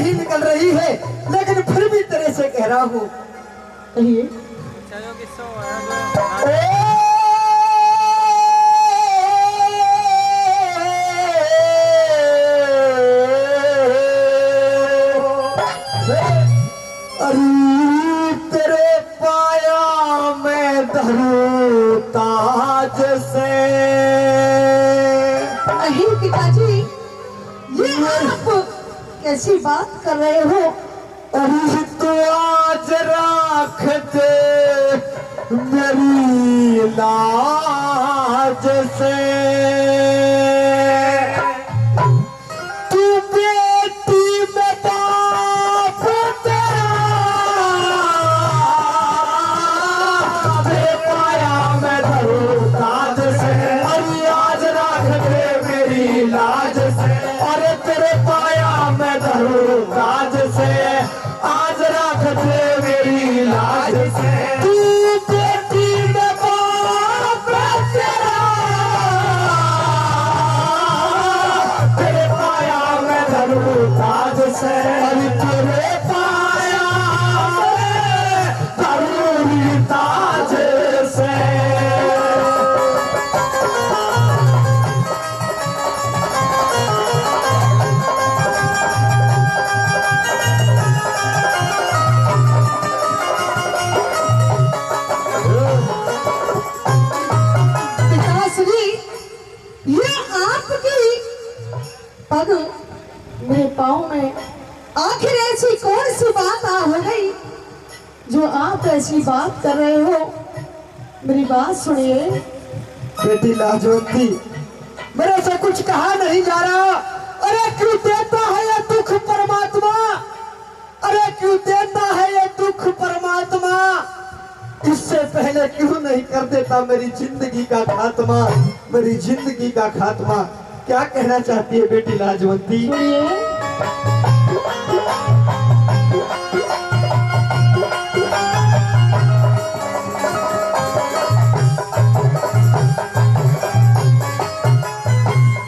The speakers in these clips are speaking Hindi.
नहीं निकल रही है, लेकिन फिर भी तेरे से कह रहा हूँ। कहिए। अरे तेरे पाया मैं धरूं ताज से। नहीं पिताजी, ये आप कैसी बात कर रहे हो? अरे तो आज राख दे मेरी लाज से। तू बेटी में बाप तेरा, तेरे पाया मैं धरूं ताज से। अरे आज राख दे मेरी लाज से। अरे तेरे पाया मैं धरूं ताज से, आज राख दे मेरी लाज से। तू बेटी में बाप तेरा, तेरे पाया मैं धरूं ताज से। अरे तेरे पाया मैं धरूं ताज से। पग मेरे पाँव में आखिर ऐसी कौन सी बात आ हो गई जो आप ऐसी बात कर रहे हो? मेरी बात सुनिए। बेटी लाजवंती, मेरे से कुछ कहा नहीं जा रहा। अरे क्यों देता है ये दुख परमात्मा? अरे क्यों देता है ये दुख परमात्मा? इससे पहले क्यों नहीं कर देता मेरी जिंदगी का खात्मा, मेरी जिंदगी का खात्मा। क्या कहना चाहती है बेटी लाजवंती?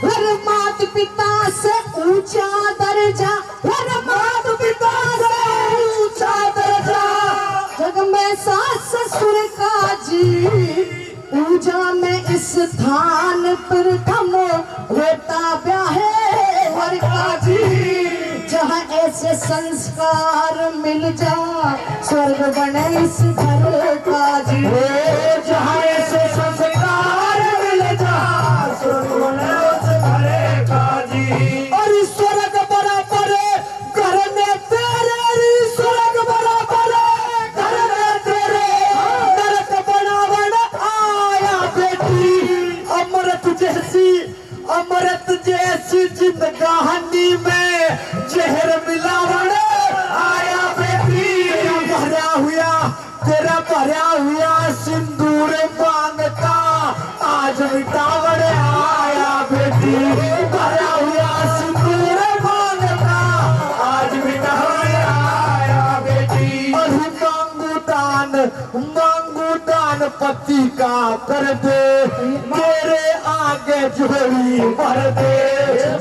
हर माता पिता से ऊंचा दर्जा, हर माता पिता से ऊंचा दर्जा, जग में सास ससुर का जी, पूजा में इस स्थान प्रथम होता ब्याहे वर का जी। जहाँ ऐसे संस्कार मिल जा, स्वर्ग बने इस घर का जी। जहाँ ऐसे संस्कार मिल जा, स्वर्ग बने उस घर का जी। और स्वर्ग बराबर घर में तेरे, स्वर्ग बराबर घर में तेरे, नरक बनावन आया बेटी। अमृत जैसी, अमृत जैसी जिंदगानी में जहर मिलावन आया बेटी। तेरा भरा हुआ सिंदूर मांगता आज मिटावन आया बेटी। भरा हुआ सिंदूर मांगता आज मिटावन आया बेटी। और मांगू दान पति का कर दे, तेरे आगे झोली भर दे।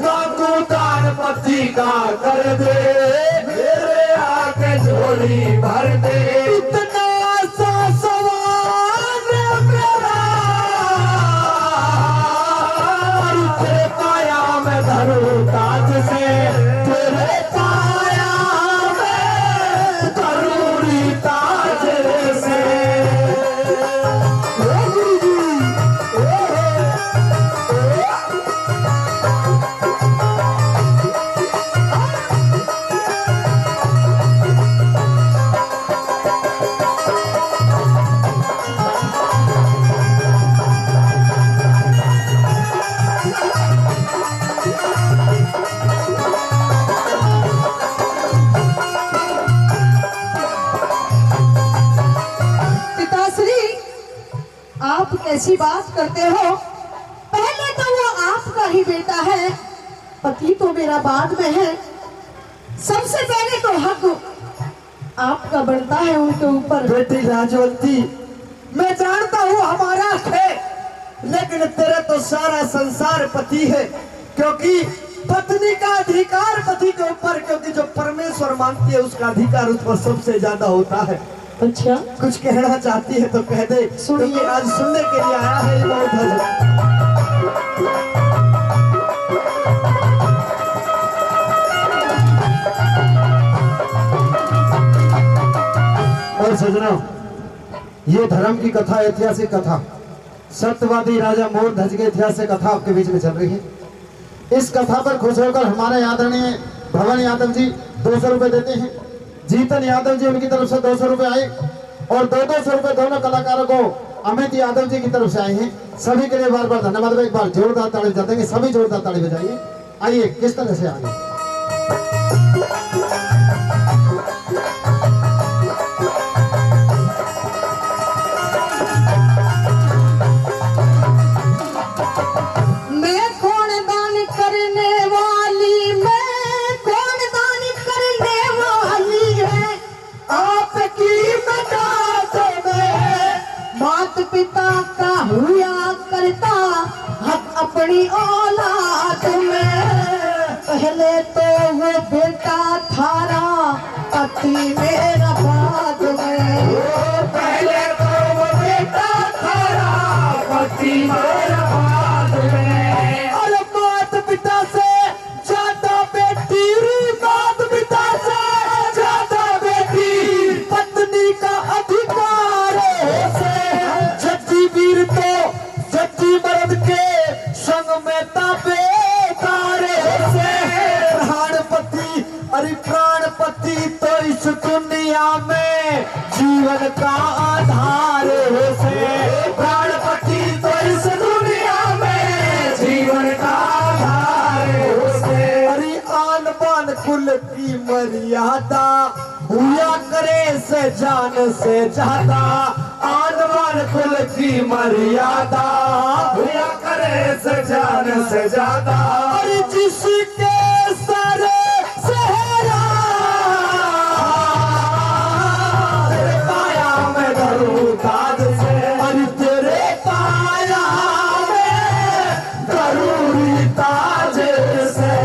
मांगू दान पति का कर दे, तेरे आगे झोली भर दे। इतना सा सवाल मेरा, तेरे पाया मैं धरूं ताज से। तेरे पाया मैं धरूं ताज से। आप कैसी बात करते हो? पहले तो वो आपका ही बेटा है, पति तो मेरा बाद में है। सबसे पहले तो हक आपका बनता है उनके ऊपर। बेटी लाजवंती, मैं जानता हूँ हमारा है, लेकिन तेरा तो सारा संसार पति है, क्योंकि पत्नी का अधिकार पति के ऊपर, क्योंकि जो परमेश्वर ईश्वर मानती है उसका अधिकार उस पर सबसे ज्यादा होता है। अच्छा कुछ कहना चाहती है तो कह दे, क्योंकि आज सुनने के लिए आया है ये बहुत है। और सजनों, ये धर्म की कथा, ऐतिहासिक कथा, सत्यवादी राजा मोर ध्वज के इतिहास से कथा आपके बीच में चल रही है। इस कथा पर खुश होकर हमारे आदरणीय भवन यादव जी 200 रुपए देते हैं। जीतन यादव जी उनकी तरफ से 200 रुपए आए और 200 रुपए दोनों कलाकारों को अमित यादव जी की तरफ से आए हैं। सभी के लिए बार बार धन्यवाद। एक बार जोरदार ताली बजा देंगे, सभी जोरदार ताली बजाइए। आइए किस तरह से आगे। पिता का हुआ करता हक अपनी औलाद में। पहले तो वो बेटा थारा पति मेरा बाद में। पहले तो वो बेटा थारा पति मेरा बाद में। अरे मात पिता से ज्यादा बेटी, मात पिता से ज्यादा बेटी, पत्नी का अधिकार है। वीर तो जज्जी मर्द के संग में ताबेदार से। प्राणपति, अरे प्राणपति तो इस दुनिया में जीवन का आधार से। प्राणपति तो इस दुनिया में जीवन का आधार से। अरे आन बान कुल की मर्यादा हुआ करे से जान से ज्यादा। आन बान कुल की मर्यादा हुआ करे से जान से ज्यादा। अरे जिसके सर सहरा तेरे पाया में धरूं ताज से। अरे तेरे पाया में धरूं ताज से।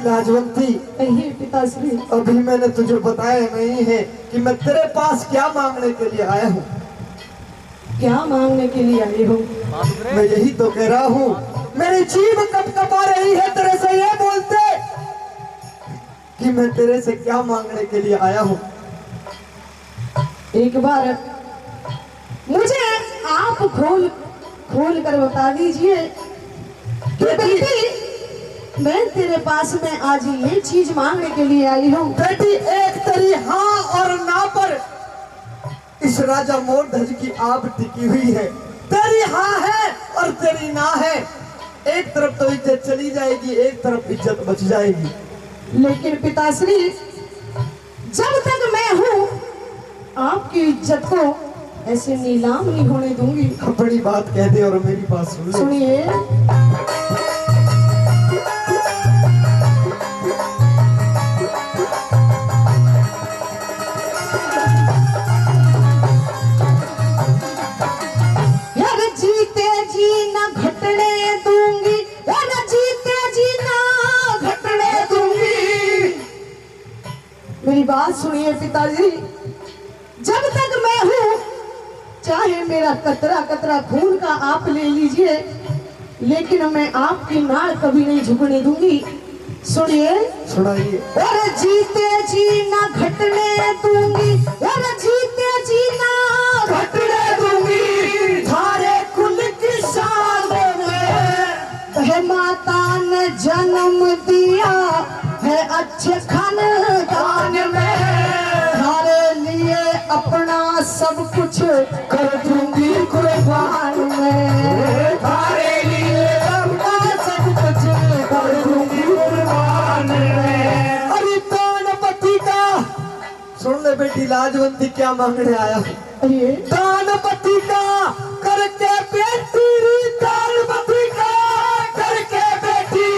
लाजवंती, पिताश्री, अभी मैंने तुझे बताया नहीं है कि मैं तेरे पास क्या मांगने के लिए आया हूँ। क्या मांगने के लिए आई हूँ? मैं यही तो कह रहा हूँ। मेरी जीभ कपकपा रही है तेरे से ये बोलते कि मैं तेरे से क्या मांगने के लिए आया हूँ। एक बार मुझे आप खोल कर बता दीजिए कि बेटी, मैं तेरे पास में आज ये चीज मांगने के लिए आई हूँ। बेटी, एक तेरी हाँ और ना पर इस राजा मोर ध्वज की आब टिकी हुई है। तेरी हाँ है और तेरी ना है। एक तरफ तो इज्जत चली जाएगी, एक तरफ इज्जत बच जाएगी। लेकिन पिताश्री, जब तक मैं हूँ आपकी इज्जत को ऐसे नीलाम नहीं होने दूंगी। अपनी बात कह दे और मेरी बात सुन ले। सुनिए, जीते जी ना घटने दूंगी, जीते जी ना घटने दूंगी। मेरी बात सुनिए पिताजी, जब तक मैं हूँ चाहे मेरा कतरा कतरा खून का आप ले लीजिए, लेकिन मैं आपकी नाड़ कभी नहीं झुकने दूंगी। सुनिए, सुनाइए। और जीते जी ना घटने दूंगी, और जीते जी ना घटने दूंगी। थारे कुल की शान में माता ने जन्म दिया है अच्छे खानदान में। थारे लिए अपना सब कुछ कर दूंगी कुर्बान में। थारे लिए अपना सब कुछ कर दूंगी कुर्बान में। अरे दानपति का बोले बेटी लाजवंती क्या मांगने आया? ये दानपति का करके बेटी, दानपति का करके बेटी,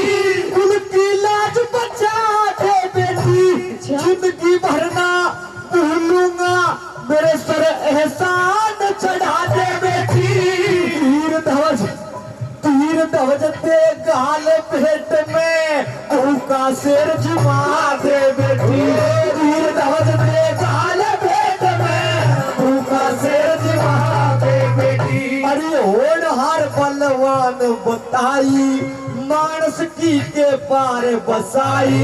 उनकी लाज बचा दे बेटी, जिंदगी भरना भूलूंगा, मेरे सर एहसान चढ़ा दे बेटी। तीर ध्वज ते गाल भेंट में का शेर जुमा दे बेटी, तीर ध्वज ते गाल भेंट में का शेर जुमा दे बेटी। अरे होनहार बलवान बताई, मानस की के पार बसाई,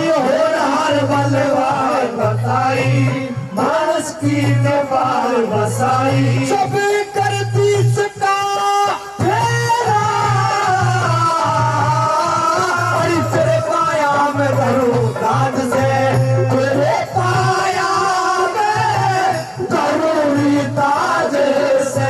होनहार बलवान बताई, मानस की के पार बसाई। सब करती सका फेरा, अरे तेरे पाया में धरू दाद से, तेरे पाया में धरू ताज से।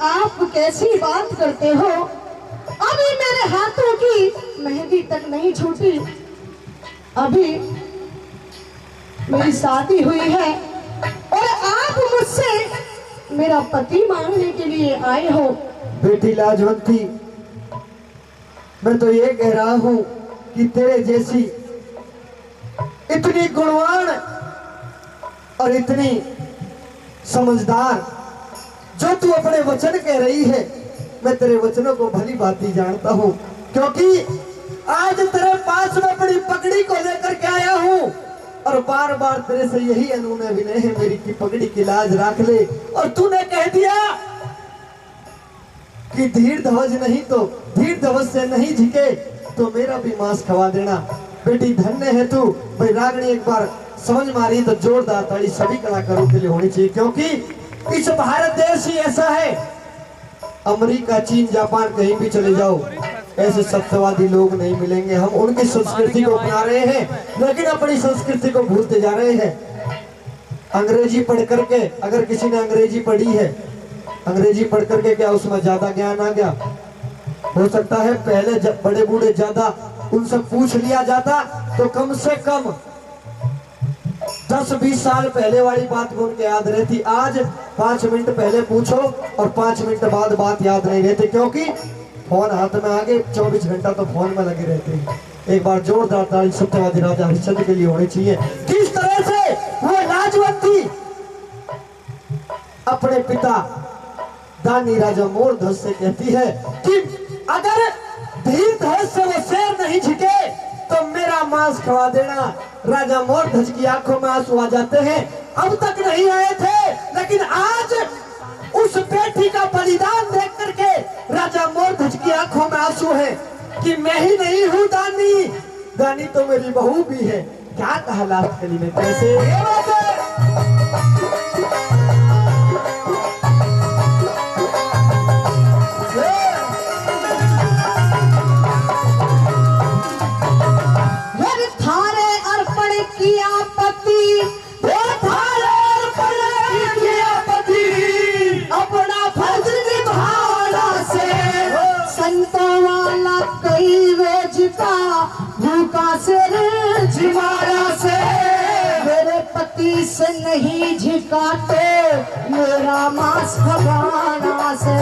आप कैसी बात करते हो? अभी मेरे हाथों की मेहंदी तक नहीं छूटी, अभी मेरी शादी हुई है और आप मुझसे मेरा पति मांगने के लिए आए हो। बेटी लाजवंती, मैं तो ये कह रहा हूं कि तेरे जैसी इतनी गुणवान और इतनी समझदार जो तू अपने वचन कह रही है, मैं तेरे वचनों को भली भांति जानता हूं, क्योंकि आज तेरे पास में अपनी पगड़ी को लेकर के आया हूं और बार बार तेरे से यही अनुनय विनय है मेरी की पगड़ी की लाज रख ले। और तूने कह दिया कि धीर ध्वज नहीं तो धीर ध्वज से नहीं झिके तो मेरा भी मांस खवा देना। बेटी धन्य है तू। भाई रागणी एक बार समझ मारी तो जोरदार ताली सभी कलाकारों के लिए होनी चाहिए, क्योंकि इस भारत देश ही ऐसा है। अमेरिका, चीन, जापान कहीं भी चले जाओ ऐसे सत्यवादी लोग नहीं मिलेंगे। हम उनकी संस्कृति को अपना रहे हैं लेकिन अपनी संस्कृति को भूलते जा रहे हैं। अंग्रेजी पढ़ करके, अगर किसी ने अंग्रेजी पढ़ी है, अंग्रेजी पढ़ करके क्या उसमें ज्यादा ज्ञान आ गया? हो सकता है पहले जब बड़े बूढ़े ज्यादा उनसे पूछ लिया जाता तो कम से कम 10-20 साल पहले वाली बात को उनके याद रहती। आज 5 मिनट पहले पूछो और 5 मिनट बाद बात याद नहीं रहती, क्योंकि फोन हाथ में आगे 24 घंटा तो फोन में लगे रहते हैं। एक बार जोरदार ताली सत्यवादी राजा हरिश्चंद्र के लिए होनी चाहिए। किस तरह से वो लाजवंती अपने पिता दानी राजा मोरध्वज से कहती है कि अगर धीर ध्वज से वो शेर नहीं झुके तो मेरा मांस खवा देना। राजा मोरध्वज की आंखों में आंसू आ जाते हैं। अब तक नहीं आए थे लेकिन आज उस बेटी का बलिदान देख करके राजा मोरध्वज की आंखों में आंसू है कि मैं ही नहीं हूँ दानी, दानी तो मेरी बहू भी है। क्या कहा लास्ट कली में? कैसे मेरे पति से नहीं झिका तो मेरा मांस खवाना से,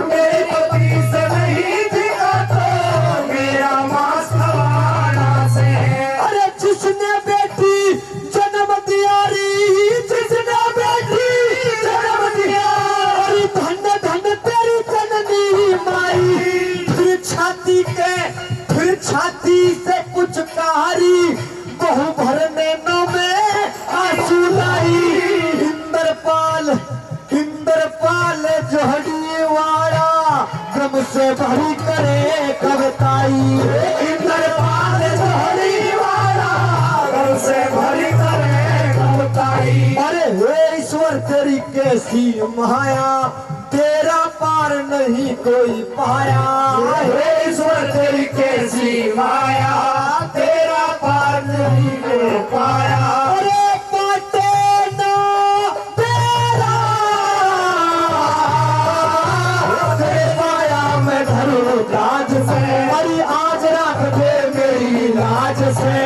मेरे पति से नहीं झिका तो मेरा मांस खवाना से। अरे जिसने बेटी जन्म दिया री, जिसने बेटी जन्म दिया, अरे धन धन तेरी जननी माई। फिर छाती से कुछ कहारी बहु भरने में आंसू लाई। इंद्रपाल से भरी करे कविताई इंद्रपाल जोड़ी वाला रस से भरी करे कविताई। अरे हे ईश्वर तेरी कैसी माया तेरा पार नहीं कोई पाया। हे ईश्वर तेरी कैसी माया तेरा पार नहीं कोई पाया। अरे बाटे ना तेरा तेरे माया में धरू राज से अरे आज रख दे मेरी लाज से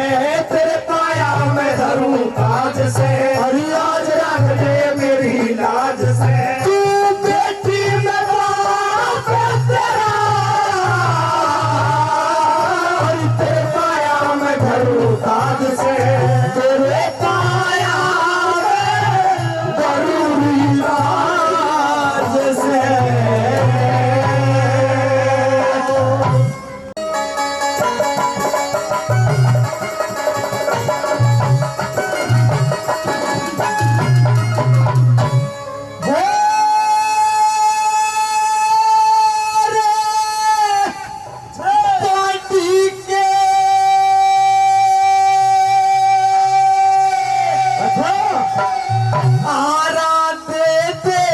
तेरे पाया में धरू ताज से अरे आज रख दे मेरी लाज से। तू बेटी में बाप तेरा अरे तेरे पाया में धरू ताज से तेरे पाया जरूरी लाज से। पार्टी के आरा दे दे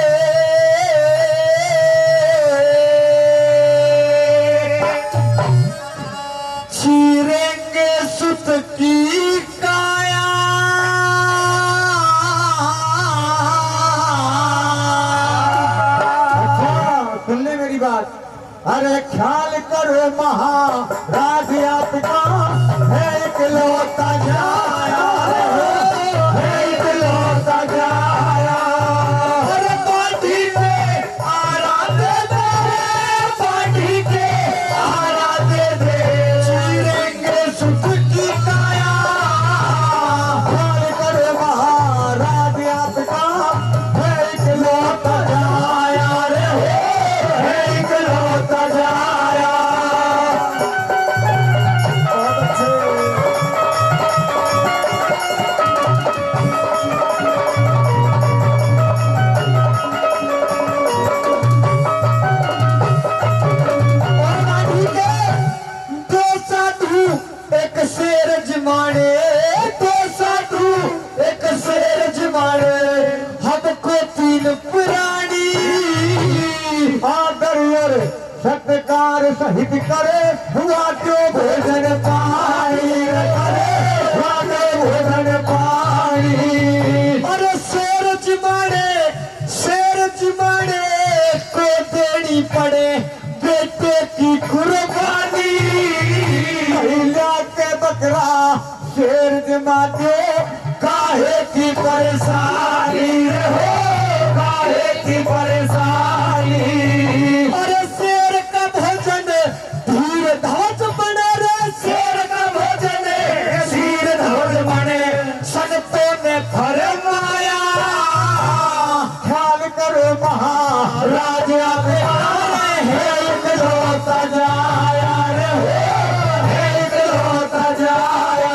चीरेंगे सुत की काया। सुन ले मेरी बात। अरे ख्याल करो महाराज आपका है इकलौता जाया है इकलौता जाया। अरे पार्टी पे आरा दे दे पार्टी के आरा दे दे चीरेंगे सुख की काया। ख्याल करो महाराज आपका है इकलौता जाया रे है इकलौता जाया। बहुत अच्छे। और माटी के दो साधु एक शेर जमाने दो साधु एक शेर जमाने हमको तीन पुरानी आदर और सत्कार सहित करे हुआ जो भोजन पानी करे हुआ जो भोजन पानी। अरे शेर जमाने को देनी पड़े बेटे की कुर्बानी। महिला के बकरा शेर जमाते काहे की परेशानी हो काहे की परेशानी। अरे शेर का भोजन धीर ध्वज बने रे शेर का भोजन धीर ध्वज बने संतों ने फरमाया। ख्याल करो महाराज आप आए हैं इकलौता जाया रे है इकलौता जाया।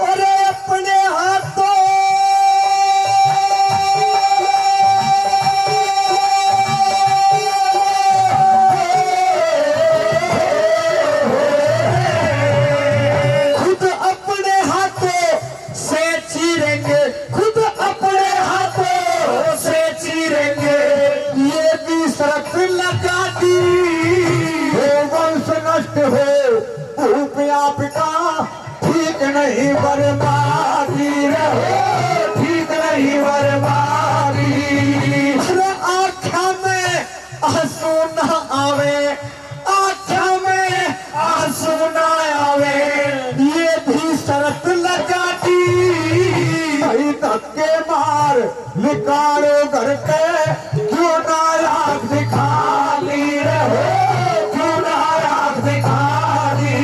अरे अपने हाथों खुद अपने हाथों से चीरेंगे खुद अपने हाथों से चीरेंगे। ये भी शर्त लगा दी हो वंश नष्ट हो भूप आपका ठीक नहीं बर्बादी रहो ठीक नहीं बर्बादी। अरे आँखा में आंसू न आवे आँखा में आंसू न आवे ये भी शर्त लगा दी। भाई धक्के मार निकालो घर के क्यों ना आँख दिखा ली रहो क्यों ना आँख दिखा ली।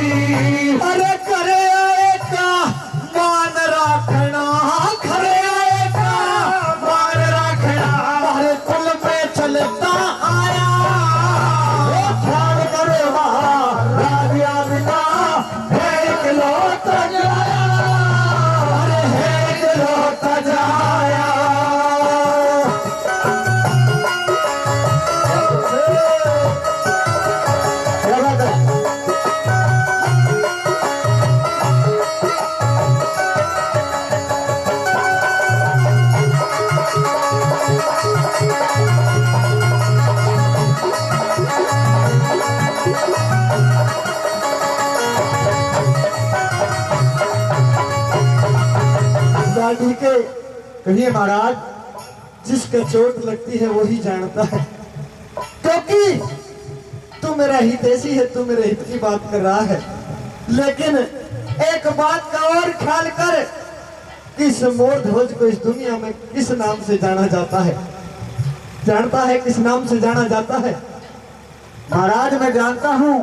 बाढ़ी के कहिए महाराज। जिसके चोट लगती है वही जानता है, क्योंकि तू मेरा हितैषी है, तू मेरे हित की बात कर रहा है, लेकिन एक बात का और ख्याल कर कि इस मोर ध्वज को इस दुनिया में किस नाम से जाना जाता है? जानता है किस नाम से जाना जाता है? महाराज मैं जानता हूँ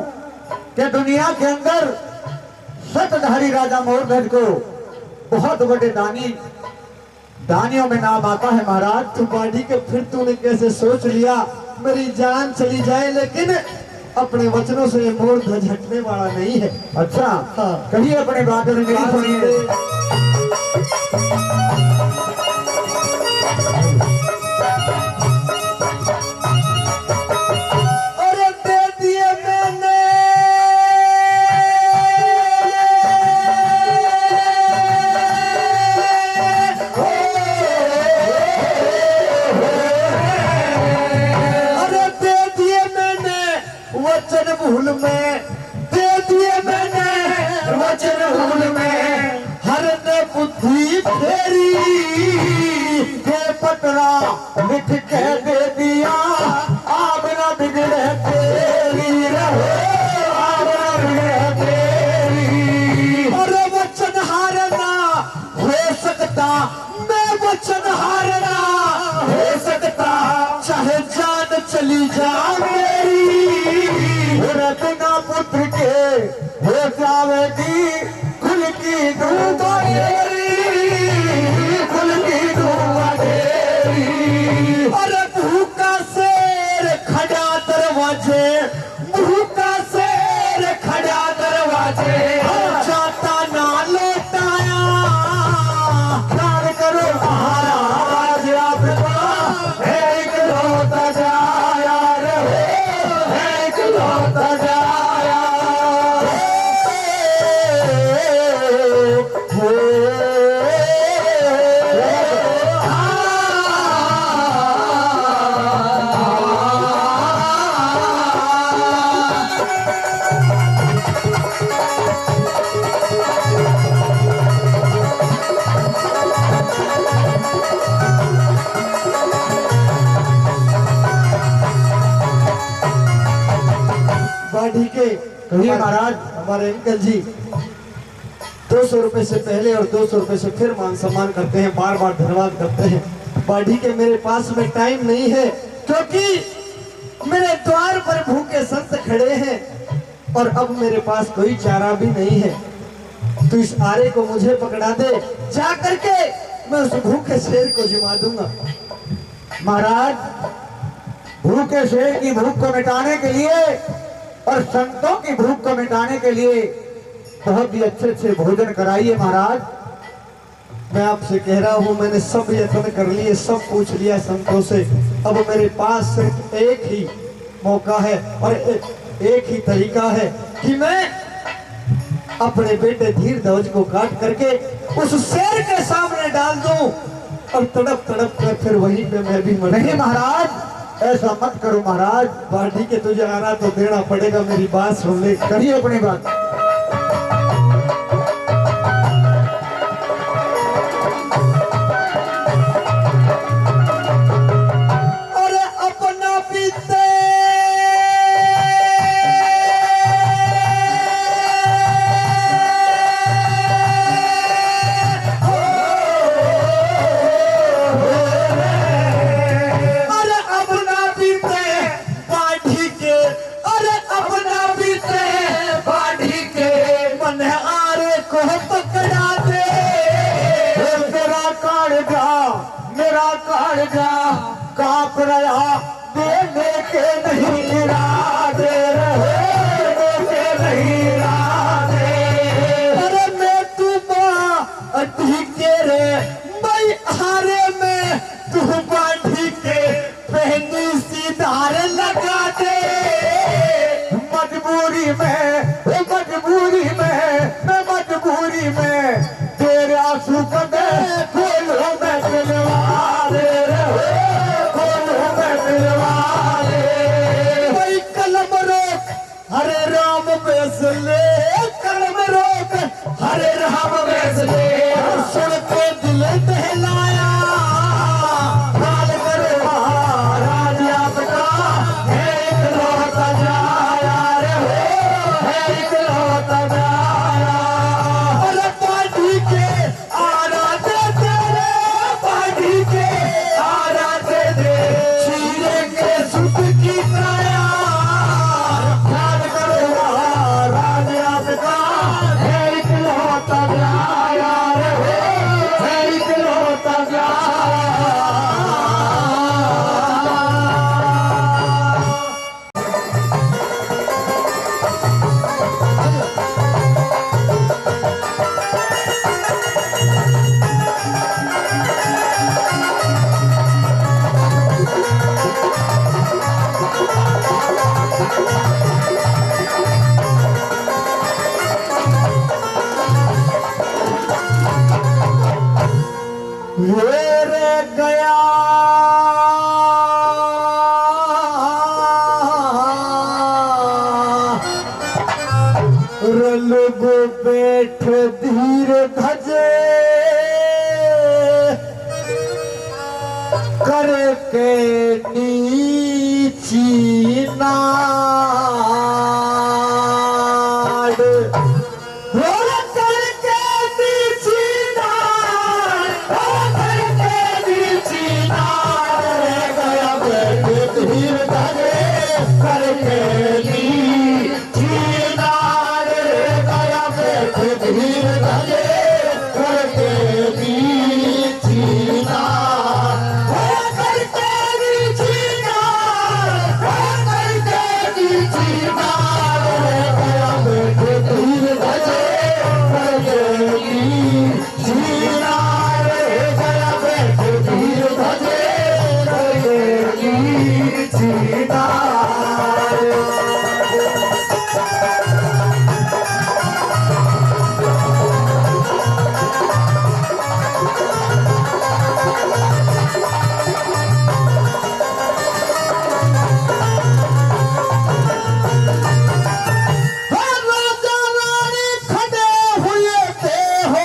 कि दुनिया के अंदर सतधारी राजा मोरध्वज को बहुत बड़े दानियों में नाम आता है महाराज। तो बाढ़ी के फिर तूने कैसे सोच लिया मेरी जान चली जाए, लेकिन अपने वचनों से ये मोर ध्वज हटने वाला नहीं है। अच्छा हाँ। कहिए अपने बात में मेरी सुनिए। अरे दे दिए मैंने वचन भूल में, दे दिए मैंने वचन भूल में, हर ने बुद्धि फेरी के पतरा लिख के दे दिया, आग न बिगड़े तेरी रहो, आग न बिगड़े तेरी। और वचन हारना हो सकता, मैं वचन हारना हो सकता, चाहे जान चली जा मेरी, बिना पुत्र के हो जावेगी खुल की धूप तेरी, खुल की धूप तेरी। अरे भूखा शेर खड़ा दरवाजे, भूखा शेर खड़ा दरवाजे, जाता ना लौटाया, ख्याल करो महाराज आपका एक लौटा जाया रहे, एक लौटा जाया। बाढ़ी के कहिए महाराज। हमारे अंकल जी 200 रुपए से पहले और 200 रुपए से फिर मान सम्मान करते हैं, बार बार धन्यवाद करते हैं। बाढ़ी के मेरे पास में टाइम नहीं है, क्योंकि मेरे द्वार पर भूखे संत खड़े हैं और अब मेरे पास कोई चारा भी नहीं है। तो इस आरे को मुझे पकड़ा दे, जा करके मैं उस भूखे शेर को जिमा दूंगा। महाराज भूखे शेर की भूख को मिटाने के लिए और संतों की भूख को मिटाने के लिए बहुत ही अच्छे अच्छे भोजन कराइए महाराज। मैं आपसे कह रहा हूँ, मैंने सब यत्न कर लिए, सब पूछ लिया संतों से, अब मेरे पास सिर्फ एक ही मौका है और एक ही तरीका है कि मैं अपने बेटे धीर ध्वज को काट करके उस शेर के सामने डाल दूं और तड़प तड़प कर फिर वहीं पे मैं भी मर नहीं महाराज ऐसा मत करो महाराज। बाढ़ी के तुझे आना तो देना पड़ेगा, मेरी बात सुन ले। करिए अपनी बात। अरे अपना पीते कांप रहा देने के नहीं इरादे रहे, देने के नहीं इरादे। अरे मैं तू बाढ़ी के रे, मैं हारे में तू बाढ़ी के पहनी सी धार लगा दे। मजबूरी में मैं मजबूरी में तेरे आंसू कदे खोलो मैं दिलवा दे रहे, खोलो मैं दिलवा दे। लोग बैठ धीर धजे करके नीची नाड़ हो करके नीची नाड़ हो करके नीची नाड़ गया बैठ धीर धजे करके नीची नाड़ गया बैठ धीर धजे करके नीची नाड़ हो करके नीची नाड़ हो करके नीची नाड़ गया बैठ धीर धजे करके नीची नाड़ गया बैठ धीर धजे करके नीची नाड़ राजा रानी खड़े हुए थे हो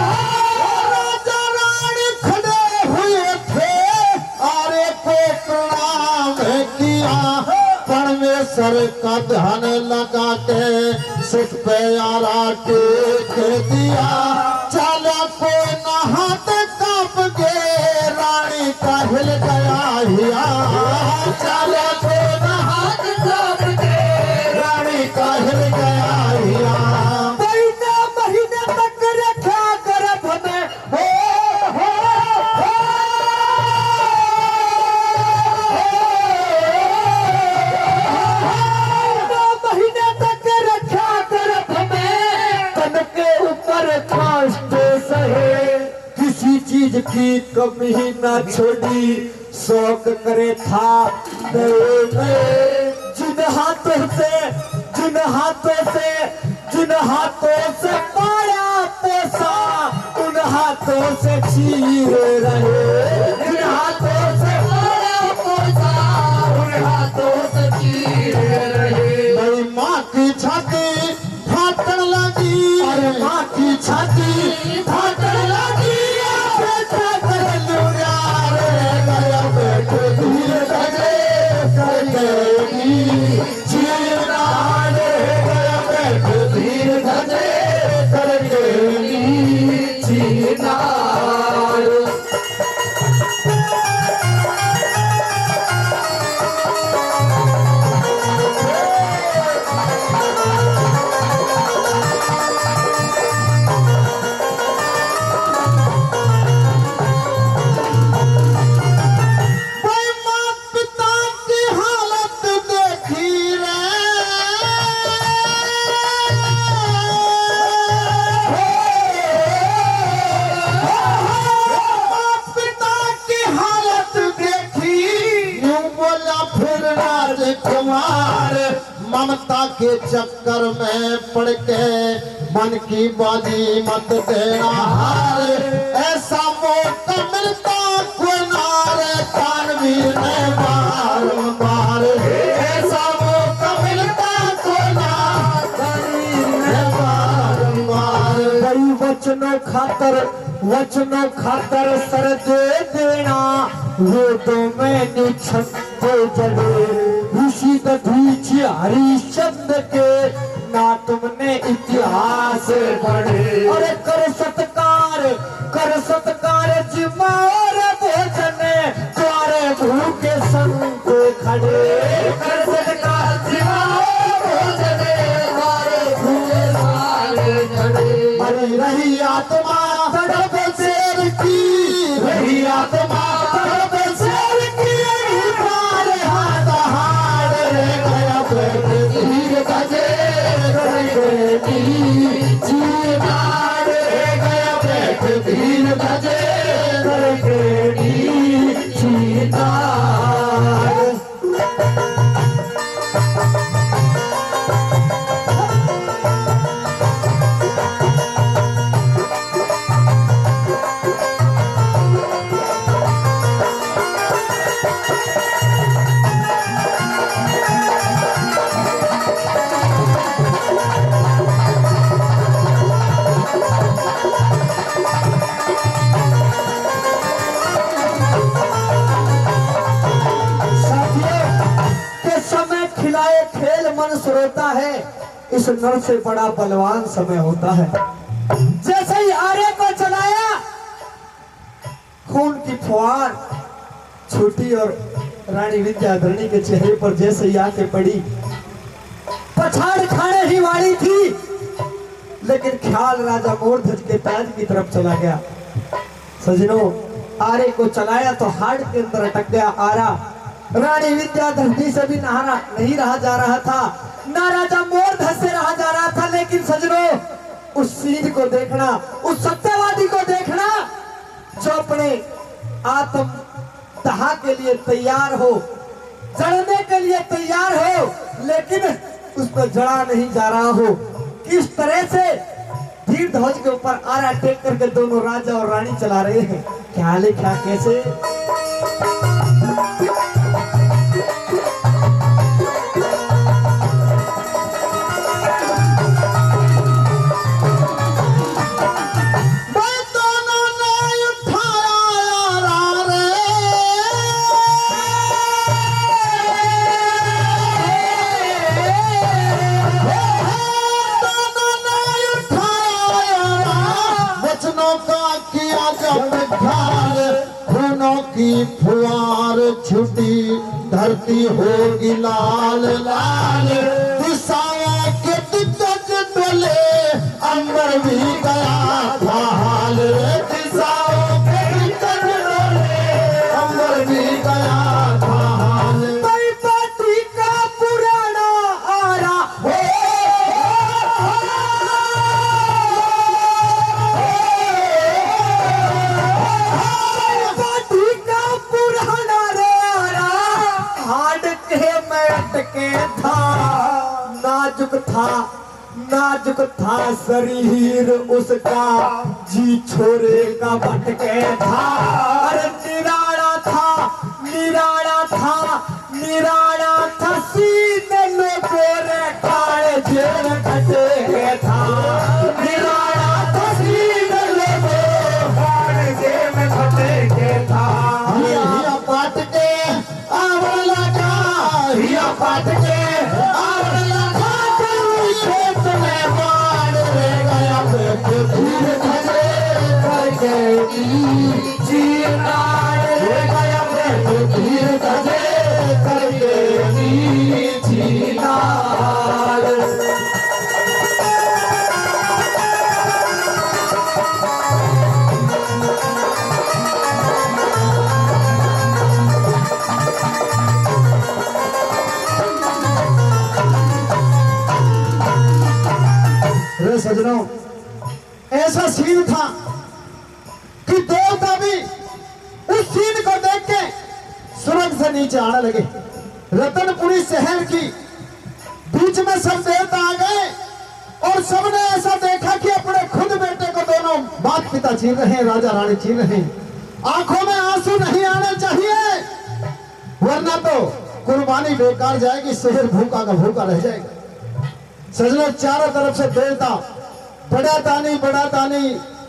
राजा रानी खड़े हुए थे अरे को प्रणाम किया परमेश्वर का ध्यान लगा के सिख पे आरा टेक दिया चला को नहाते कब गे रानी का हिल गया हिया चला को नहाते कब गे रानी का हिल गया हिया महीने महीने तक रखा गर्भ में हो महीने तक रखा गर्भ में तन के ऊपर कष्ट सहे किसी चीज की कमी न छोड़ी शौक करे था जिन हाथों से पाया पोसा उन हाथों से चीर रहे जिन हाथों से पाया पोसा उन हाथों से चीर रहे मेरी माँ की छाती फाटन लगी अरे माँ की छाती फाटन लगी बेटा कर लूंगा रे गया बैठ धीर धजे करके जीना रे गया बैठ धीर धजे करके जीना भाई माँ पिता की हालत देखी रे माँ पिता की हालत देखी यूं बोला फिर राजकुमार ममता के चक्कर में पड़ के मन की बाजी मत देना हार ऐसा मौका मिलता कोई नारे तानवीर ने बार ऐसा मौका मिलता कोई नारे तानवीर ने बार कई वचनों खातर सर दे देना वो तो मैं निछन को जले ऋषि दधीची हरिश्चंद्र के ना तुमने इतिहास पढ़े अरे कर सत्कार जिम्मा और भोजन तुम्हारे भूखे संग खड़े कर सत्कार जिम्मा और भोजन तुम्हारे भूखे संग खड़े अरे रही आत्मा तड़प शेर की रही आत्मा तड़प शेर की मारे हाथ हार रे गया बैठ धीर धजे करके जीना रे गया बैठ धीर धजे करके जीना जोश रोता है, इस नर से बड़ा बलवान समय होता है। जैसे ही आरे को चलाया, खून की फुहार छूटी और रानी विद्याधरणी के चेहरे पर जैसे ही आके पड़ी। पछाड़ खाने ही वाली थी, लेकिन ख्याल राजा मोरध्वज के ताज की तरफ चला गया। सजनों, आरे को चलाया तो हाड़ के अंदर अटक गया आरा। रानी विद्याधरणी से भी नहाना नहीं रहा जा रहा था, ना राजा मोरध्वज से रहा जा रहा था। लेकिन सजनों, उस सीन को देखना, उस सत्यवादी को देखना जो अपने आत्म दहा के लिए तैयार हो, जड़ने के लिए तैयार हो, लेकिन उस पर जड़ा नहीं जा रहा हो। किस तरह से धीर ध्वज के ऊपर आरा टेक करके दोनों राजा और रानी चला रहे हैं। क्या लिखा कैसे? की फुहार छुटी, धरती होगी लाल लाल। दिशाओं के दिग्गज डोले, अंबर भी गया था हाल। दिशाओं के दिग्गज डोले, अंबर भी गया था हाल। पार्वती का पुराना आरा के था, नाजुक था शरीर उसका, जी छोरे का भटके था। अरे निराड़ा था सीने लोगों ने काले जेल कटे था। निराड़ा था सीने लोगों काले जेल कटे था। हिया पाट के आवड़ लगा, हिया पाट के आवड़ लगा। खेत में बाढ़ रे गया, धीर धीरे करके जीना रे गया। धीर धीरे करके जीना। सजनों, ऐसा सीन था कि देवता भी उस सीन को देख के स्वर्ग से नीचे आने लगे। रतनपुरी शहर की बीच में सब देवता आ गए और सबने ऐसा देखा कि अपने खुद बेटे को दोनों माता पिता छीन रहे हैं, राजा रानी छीन रहे हैं। आंखों में आंसू नहीं आने चाहिए, वरना तो कुर्बानी बेकार जाएगी, शहर भूखा का भूखा रह जाएगा। सजनों, चारों तरफ से देवता बड़ा तानी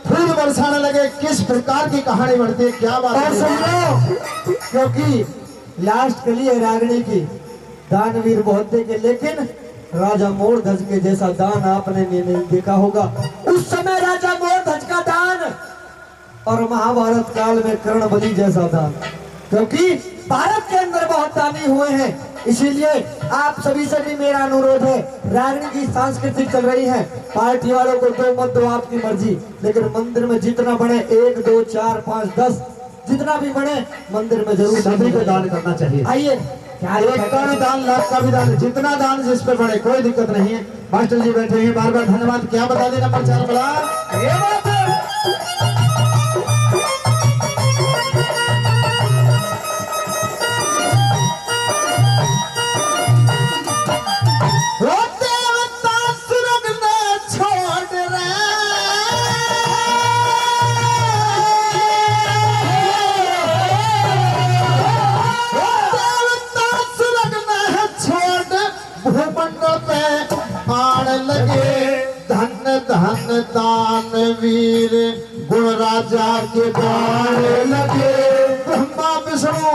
फूल बरसाने लगे। किस प्रकार की कहानी बढ़ती है, क्या बात और सुन लो, क्योंकि लास्ट के लिए रागणी की दानवीर बहुत देखे, लेकिन राजा मोरध्वज के जैसा दान आपने नहीं देखा होगा। उस समय राजा मोरध्वज का दान और महाभारत काल में कर्णबली जैसा दान, क्योंकि भारत के अंदर बहुत दानी हुए हैं। इसीलिए आप सभी से भी मेरा अनुरोध है, रागनी की सांस्कृतिक चल रही है, पार्टी वालों को दो मत दो, आपकी मर्जी, लेकिन मंदिर में जितना बने 1 2 4 5 10 जितना भी बने मंदिर में जरूर सभी को दान करना चाहिए। आइए, क्या एक का भी दान, लाख का भी दान, जितना दान जिस पे पड़े कोई दिक्कत नहीं है। मास्टर जी बैठे हैं, बार बार धन्यवाद। क्या बता देना प्रचार बड़ा ये बात है। धन दानवीर गुण राजा के बाण लगे। ब्रह्मा विष्णु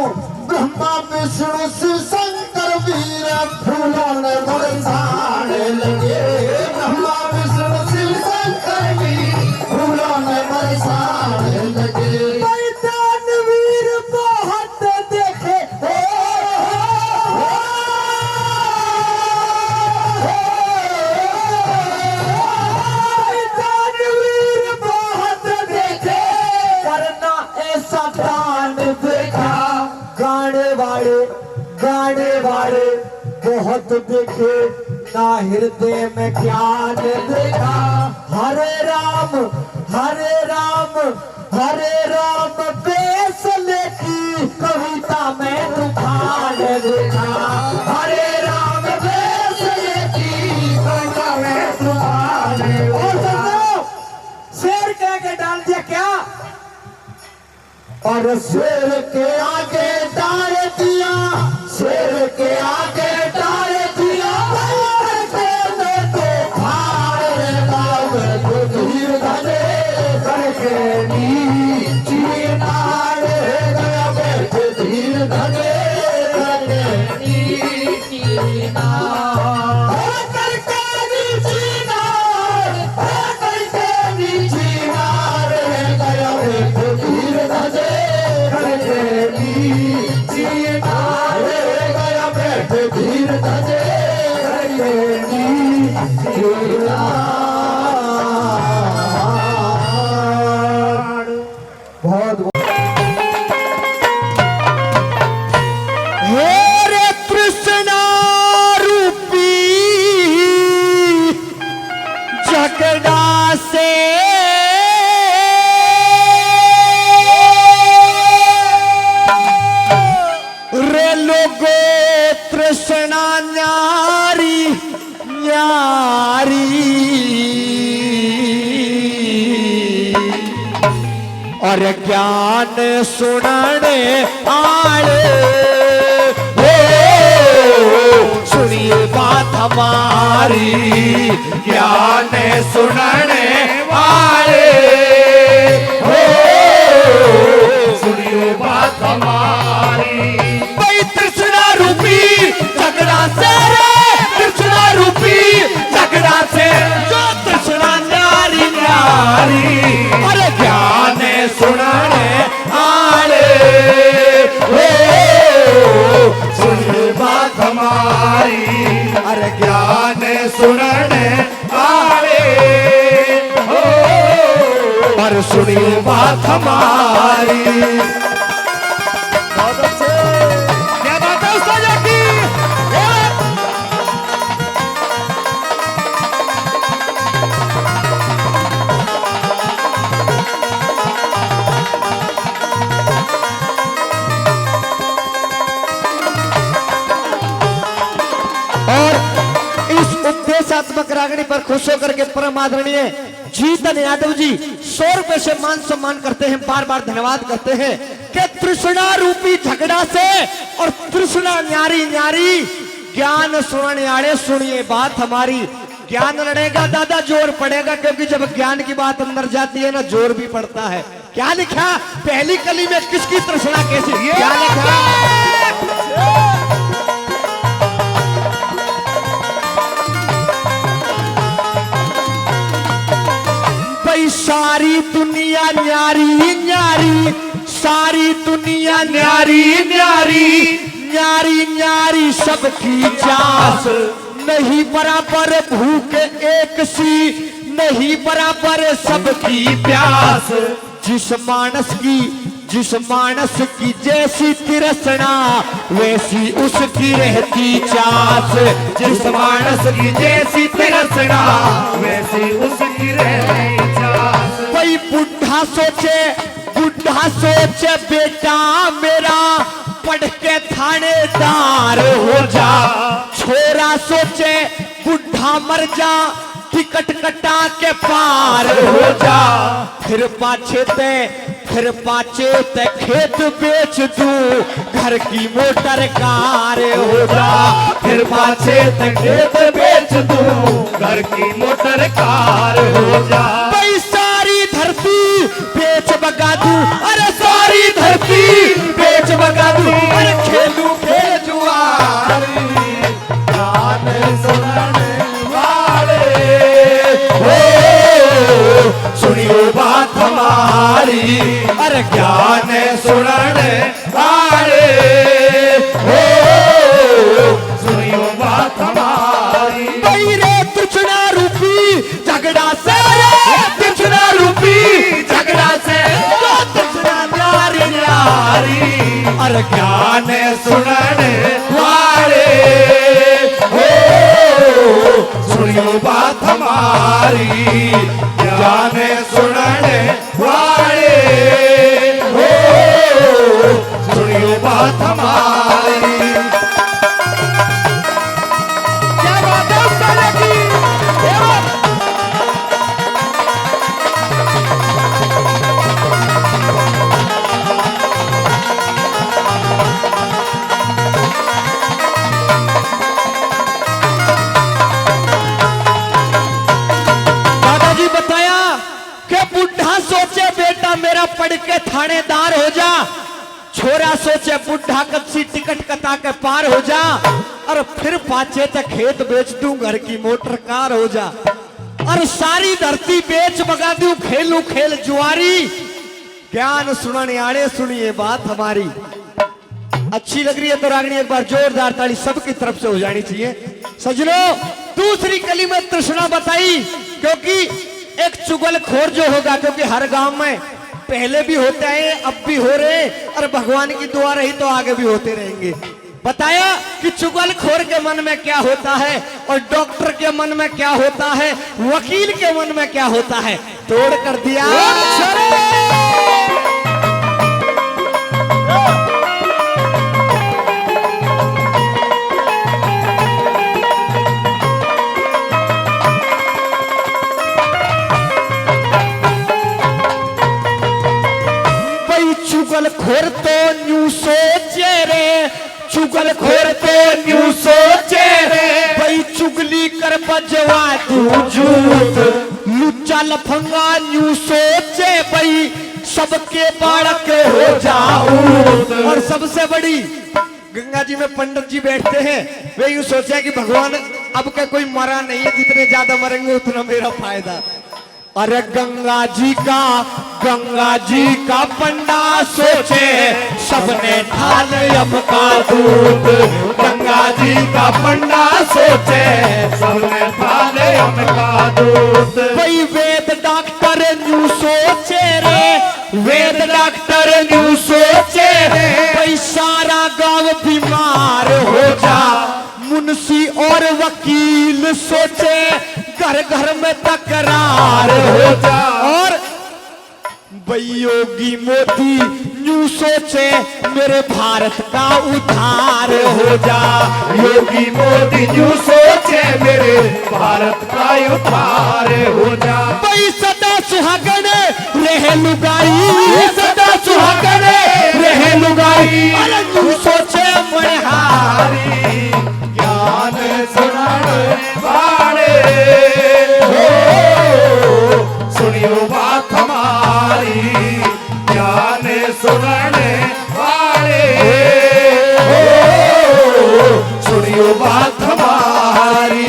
शिव शंकर वीर फूलों ने बरसाने लगे ब्रह्मा विष्णु शिव शंकर भी फूलों ने बरसाने लगे दानवीर बहुत देखे दानवीर बहुत देखे करना ऐसा दान देखा गाने वाले बहुत देखे ना हृदय में ज्ञान देखा हरे राम फैसले की कविता में तूफान देखा हरे राम फैसले की कविता में तूफान और सुनो शेर कह के डाल दिया क्या और शेर के आगे डाल दिया शेर के आगे डाल दिया तो भार तो धीर धने करके नीचे नार गया बैठे धीर धने करके नीचे नार करके नीचे नार करके नीचे नार गया बैठे धीर धने करके नीचे नार गया बैठे धीर धने करके नीचे नार बहुत हेरे कृष्णा रूपी झगड़ा से रे लोगो कृष्णा न्यारी न्यारी और ज्ञान सुनने आए हो सुनिए बात हमारी ज्ञान सुनने आए हो सुनिए बात हमारी भाई कृष्णा रूपी झगड़ा से कृष्णा रूपी झगड़ा से जो कृष्णा न्यारी न्यारी और ज्ञान सुनने आए हो सुन बात हमारी अरे ज्ञान सुनने आए हो और सुनिए बात हमारी बहुत अच्छे क्या बात है उस्ताद की उपदेशात्मक रागनी पर खुश होकर के परम आदरणीय जीतन यादव जी 100 रुपए से मान सम्मान करते हैं बार बार धन्यवाद करते हैं कि तृष्णा रूपी झगड़ा से और तृष्णा न्यारी न्यारी ज्ञान सुनने आड़े सुनिए बात हमारी ज्ञान लड़ेगा दादा जोर पड़ेगा क्योंकि जब ज्ञान की बात अंदर जाती है ना जोर भी पड़ता है क्या लिखा पहली कली में किसकी तृष्णा कैसी क्या लिखा सारी दुनिया न्यारी न्यारी सारी दुनिया न्यारी न्यारी न्यारी न्यारी सबकी चास नहीं बराबर भूख एक सी नहीं बराबर सबकी प्यास जिस मानस की जैसी तिरसना वैसी उसकी रहती चास जिस मानस की जैसी तिरसना वैसी उसकी रहती चास कोई बुढ़ा सोचे बेटा मेरा पढ़ के थानेदार हो जा छोरा सोचे बुढ़ा मर जा टिकट कटा के पार हो जा फिर पाछे ते खेत बेच दूं घर की मोटर कार हो जा फिर पाछे ते खेत बेच दूं घर की मोटर कार हो जा भाई सारी धरती बेच बगा दूं अरे सारी धरती बेच बगा दूं अरे खेलूं खेल जुआ अरे ज्ञान सुनन वाले हो सुनियो बात हमारी। भाई रे तृष्णा रूपी झगड़ा से, तृष्णा रूपी झगड़ा से तृष्णा प्यारी न्यारी। अरे ज्ञान सुनन वाले हो सुनियो बात हमारी। ज्ञान सुनन वाले हो सुनियो बात हमारी। क्या बात है उस गाने की? क्या बात? दादाजी बताया कि बुढ़ा सोचे बेटा मेरा पढ़ के थानेदार हो जा, छोरा सोचे बुढ़ा कच्ची टिकट कटा के पार हो जा, और फिर पाचे तक खेत बेच दूं घर की मोटर कार हो जा, और सारी धरती बेच बगा दूं खेलूं खेल जुआरी। ज्ञान सुनने आड़े सुनिए बात हमारी। अच्छी लग रही है तो रागनी एक बार जोरदार ताली सबकी तरफ से हो जानी चाहिए। सजनो दूसरी कली में तृष्णा बताई, क्योंकि एक चुगलखोर जो होगा, क्योंकि हर गांव में पहले भी होते हैं अब भी हो रहे, और भगवान की दुआ रही तो आगे भी होते रहेंगे। बताया कि चुगलखोर के मन में क्या होता है और डॉक्टर के मन में क्या होता है, वकील के मन में क्या होता है, तोड़ कर दिया। चुगलखोर तो न्यू सोचे रे, चुगलखोर तो न्यू सोचे रे, भाई चुगली कर बजवा तू झूठ, लुच्चा लफंगा न्यू सोचे भाई सबके बालक हो जाऊं। और सबसे बड़ी गंगा जी में पंडित जी बैठते हैं, वे यूं सोचे कि भगवान अब का कोई मरा नहीं है, जितने ज्यादा मरेंगे उतना मेरा फायदा। अरे गंगा जी का पंडा सोचे सबने ढाल अब का दूध। गंगा जी का पंडा सोचे सबने ढाल अब का दूध। भाई वेद डॉक्टर न्यू सोचे रे, वेद डॉक्टर न्यू सोचे रे, भाई सारा गांव बीमार हो जा, मुंशी और वकील सोचे घर घर में तकरार हो जा, और योगी मोदी न्यू सोचे मेरे भारत का उद्धार हो जा। योगी मोदी न्यू सोचे मेरे भारत का उद्धार हो जा। भाई सदा सुहागन रहे लुगाई, सदा सुहागन रहे लुगाई, अरे न्यू सोचे मनहारी। ज्ञान सुनाने वाले हो सुनियो बात हमारी। ज्ञान सुनाने वाले हो सुनियो बात हमारी।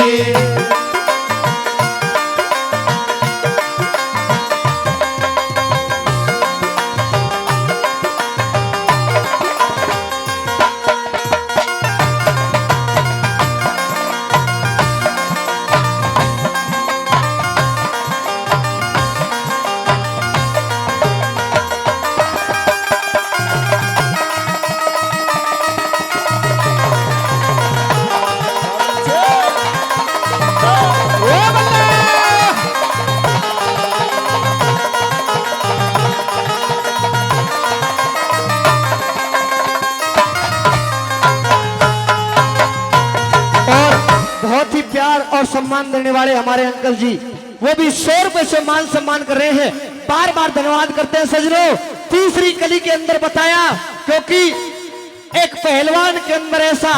और सम्मान देने वाले हमारे अंकल जी, वो भी 100 रुपए से मान सम्मान कर रहे हैं, बार बार धन्यवाद करते हैं। सजनो तीसरी कली के अंदर बताया, क्योंकि एक पहलवान के अंदर ऐसा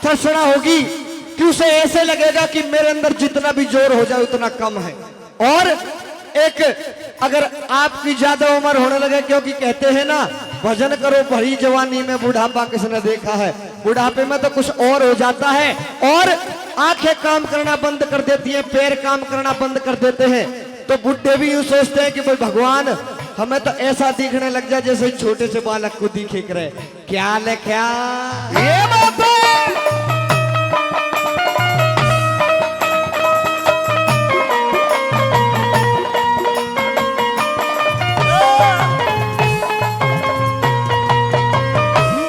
तृष्णा होगी कि उसे ऐसे लगेगा कि मेरे अंदर जितना भी जोर हो जाए उतना कम है। और एक अगर आपकी ज्यादा उम्र होने लगे, क्योंकि कहते हैं ना भजन करो भरी जवानी में बुढ़ापा किसने देखा है, बुढ़ापे में तो कुछ और हो जाता है, और आंखें काम करना बंद कर देती हैं, पैर काम करना बंद कर देते हैं। तो बुढ़े भी यूं सोचते हैं कि भाई भगवान हमें तो ऐसा दिखने लग जाए जैसे छोटे से बालक को दिखे करे। क्या ले क्या ये बात है।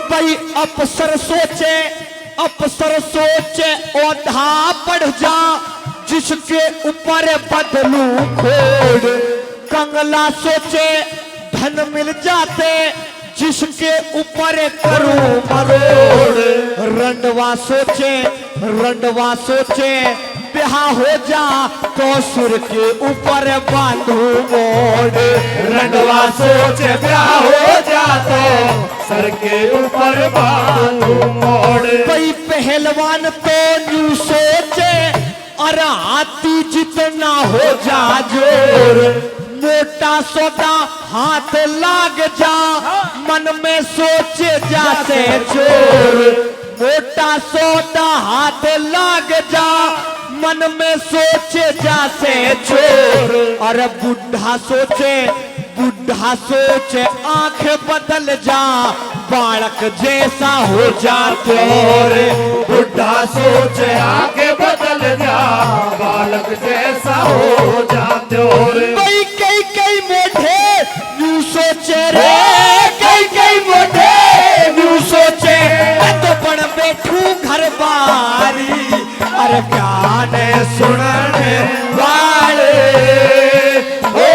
भाई अफसर सोचे औंधा बढ़ जा, जिसके ऊपर बदलू खोड़। कंगला सोचे धन मिल जाते, जिसके ऊपर करूं मरोड़। रंडवा सोचे ब्याह हो जा, तो सुर के ऊपर बांधू मोड़। रंडवा सोचे ब्याह हो जाते, सर के ऊपर बांधू मोड़। कोई पहलवान तो यूं सोचे, और हाथी जितना हो जा जोर। मोटा सोटा हाथ लाग जा, मन में सोचे जाते चोर। मोटा सोटा हाथ लाग जा, मन में सोचे जाते चोर। और बुढ़ा सोचे आंख बदल जा, बालक जैसा हो जाते। बुढ़ा सोचे आगे बदल जा, बालक जैसा हो जाते। कई मोढ़े यूं सोचे रे, कई मोढ़े यूं सोचे, मैं तो बन बैठू घर बारी। अरे गाने सुनने वाले ओ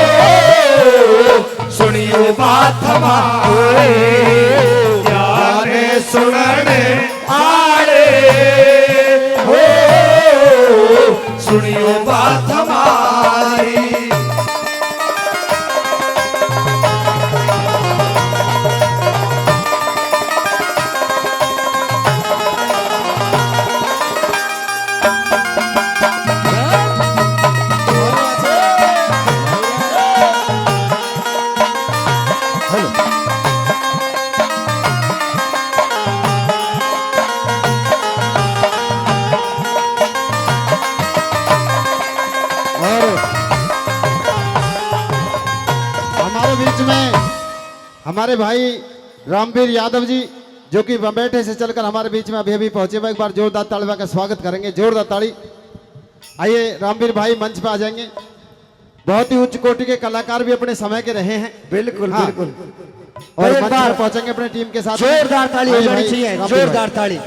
सुनियो बात हमारे, गाने सुनने आड़े। हो सुनियो बात हमारी। हमारे भाई रामवीर यादव जी जो कि बम्बेटे से चलकर हमारे बीच में अभी अभी पहुंचे हुए, एक बार जोरदार तालियों का स्वागत करेंगे। जोरदार ताली। आइए रामवीर भाई मंच पे आ जाएंगे। बहुत ही उच्च कोटि के कलाकार भी अपने समय के रहे हैं। बिल्कुल हाँ। बिल्कुल। और एक मंच बार पर पहुंचेंगे अपने टीम के साथ। जोरदार ताली हो आइए जानी भाई, चाहिए, रामवीर जोरदार ताली।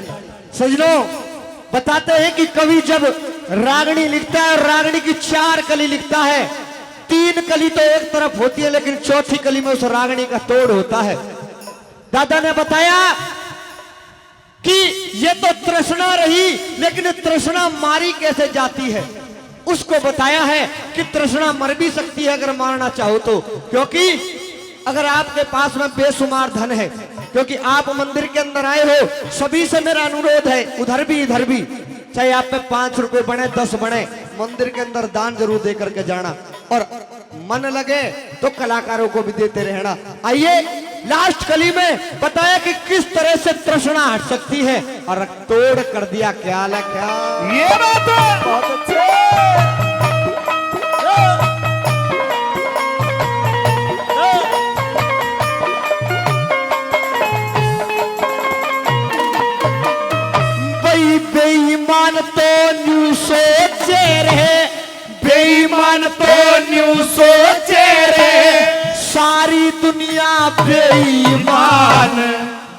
सजनों, बताते हैं कि कवि जब रागनी लिखता है और रागनी की 4 कली लिखता है, 3 कली तो एक तरफ होती है, लेकिन चौथी कली में उस रागनी का तोड़ होता है। दादा ने बताया कि ये तो तृष्णा रही, लेकिन तृष्णा मारी कैसे जाती है। उसको बताया है कि तृष्णा मर भी सकती है अगर मारना चाहो तो। क्योंकि अगर आपके पास में बेशुमार धन है, क्योंकि आप मंदिर के अंदर आए हो, सभी से मेरा अनुरोध है, उधर भी इधर भी, चाहे आप पे 5 रुपए बने 10 बने, मंदिर के अंदर दान जरूर दे करके जाना। और मन लगे तो कलाकारों को भी देते रहना। आइए लास्ट कली में बताया कि किस तरह से तृष्णा हट सकती है, और तोड़ कर दिया। क्या है क्या ये बात है। बहुत अच्छे। बेईमान तो न्यू सोचे रहे, बेईमान तो न्यू सोचे रे, सारी दुनिया बेईमान।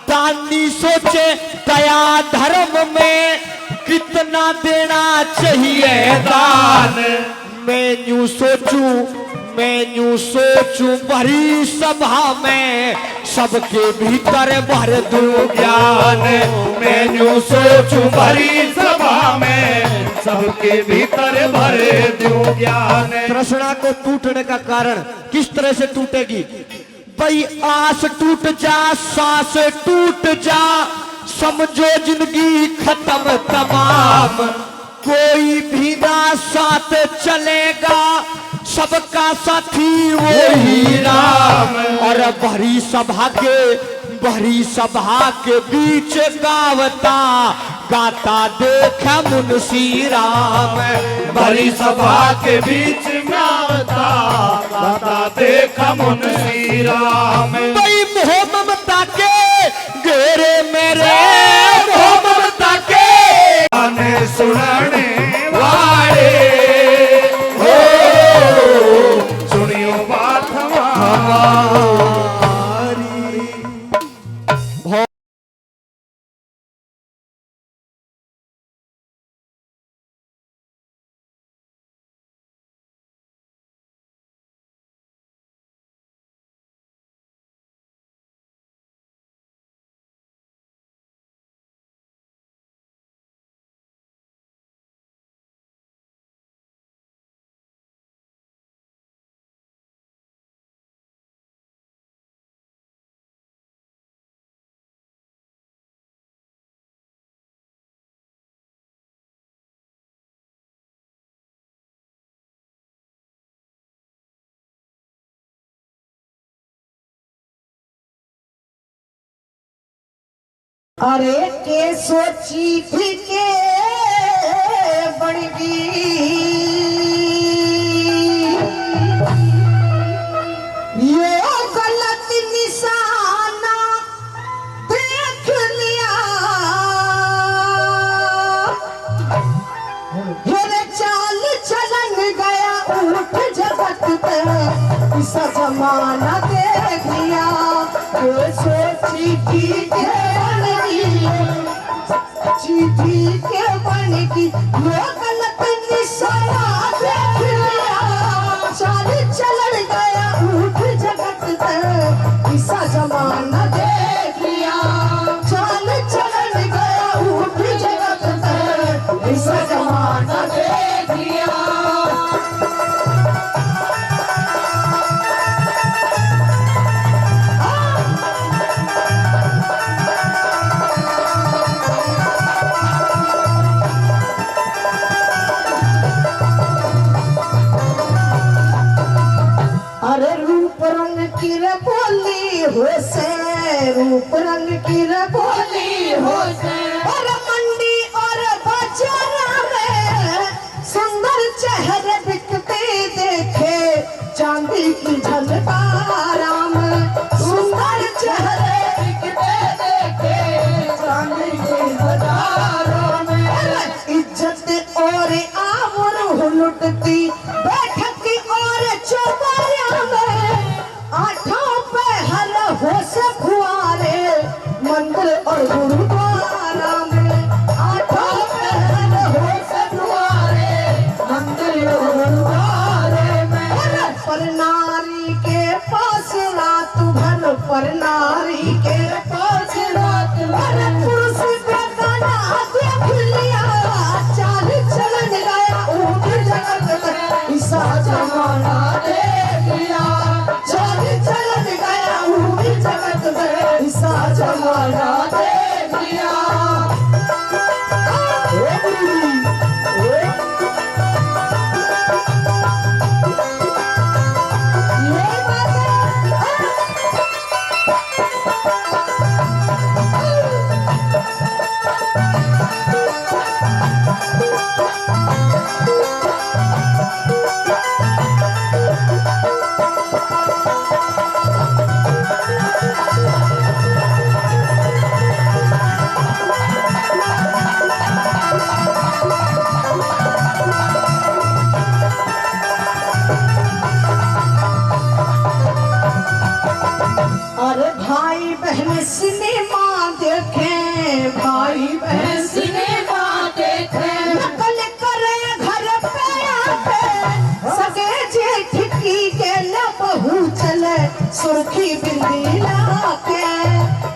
दानी सोचे दया धर्म में कितना देना चाहिए दान। मैं यूं सोचूं भरी सभा में सबके भीतर भर दूं ज्ञान। मैं यूं सोचूं भरी सभा में सबके भीतर भरे दूं ज्ञान। तृष्णा को टूटने का कारण किस तरह से टूटेगी? भाई आस टूट जा, सांस टूट जा, समझो जिंदगी खत्म तमाम। कोई भी ना साथ चलेगा, सबका साथी वही राम। और भरी सभा के भरी सभा के बीच गावता गाता देखा मुंशी राम। भरी सभा के बीच गावता गाता देखा मुंशी राम। भाई मोह ममता के घेरे मेरे मोह ममता के गाने सुनाने वाले हो सुनियो बात हमारी। अरे के सोची थी के बड़गी ये गलत निशाना देख लिया। मेरे चाल चलन गया उठ जगत पे ऐसा जमाना देख लिया। के सोची थी के चिट्ठी के बन की ये गलत निशाना देख लिया। चाल चलन गया उठ जगत पे ऐसा जमाना देख लिया। चाल चलन गया उठ जगत पे ऐसा जमाना देख लिया। हो से रूप रंग की बोली हो से और मंडी और बाजार में सुंदर चेहरे बिकते देखे चांदी की झलकारा में। सुंदर चेहरे बिकते देखे चांदी की बाजारों में। इज्जत और आवर लुटती बैठक और चौबाया में। आठों हो से फुआरे मंदिर और गुरुद्वारा में। आठों पहर हो से फुआरे मंदिर और गुरुद्वारे में। पर नारी के पास रात भर पर नारी के पास रात भर पुरुष का गाना देख लिया। चाल चलन गया उठ जगत में ऐसा जमाना देख लिया। चाल चलन गया उठ जगत में ऐसा जमाना देख लिया। अरे भाई बहन सिनेमा देखे, भाई बहन सिनेमा देखे, नकल करे घर पे आके सगे जेठ की के बहू चले सुर्खी बिंदी लाके।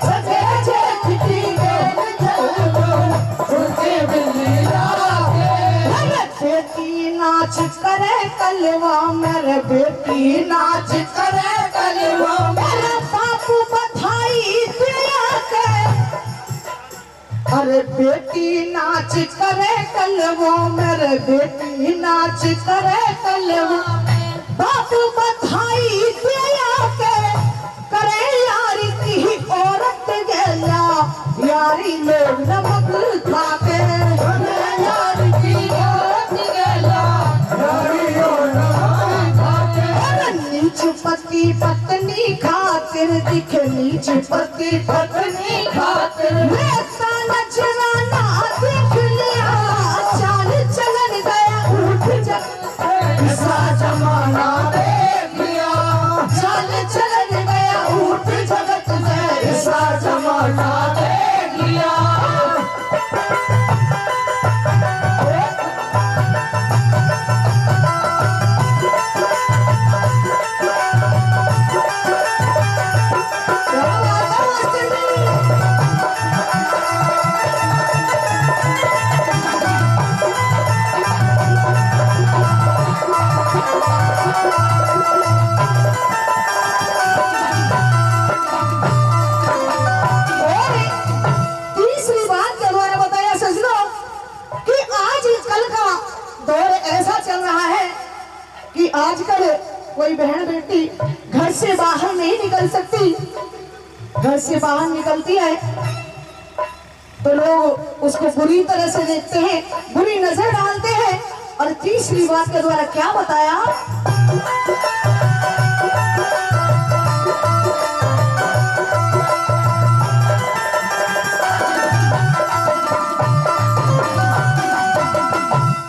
सगे जेठ की के सुर्खी बिंदी लाके। बेटी नाच करे कलवा मेरे, बेटी नाच करे कलवा मेरे, बापू बधाई दिया के। अरे बेटी नाच करे कलवा मेरे, बेटी नाच करे कलवा, बापू बधाई दिया के। करे यार की औरत कई लोग नमक खाके यार की बात गेला नीच पति पत्नी खातिर दिखे नीच पति पत्नी खातिर वैसा नजराना देख लिया चाल चलन गया उठ ऐसा जमाना देख लिया चाल चलन गया उठ जगत में ऐसा जमाना देख लिया चल रहा है कि आजकल कोई बहन बेटी घर से बाहर नहीं निकल सकती, घर से बाहर निकलती है तो लोग उसको बुरी तरह से देखते हैं, बुरी नजर डालते हैं। और तीसरी बात के द्वारा क्या बताया,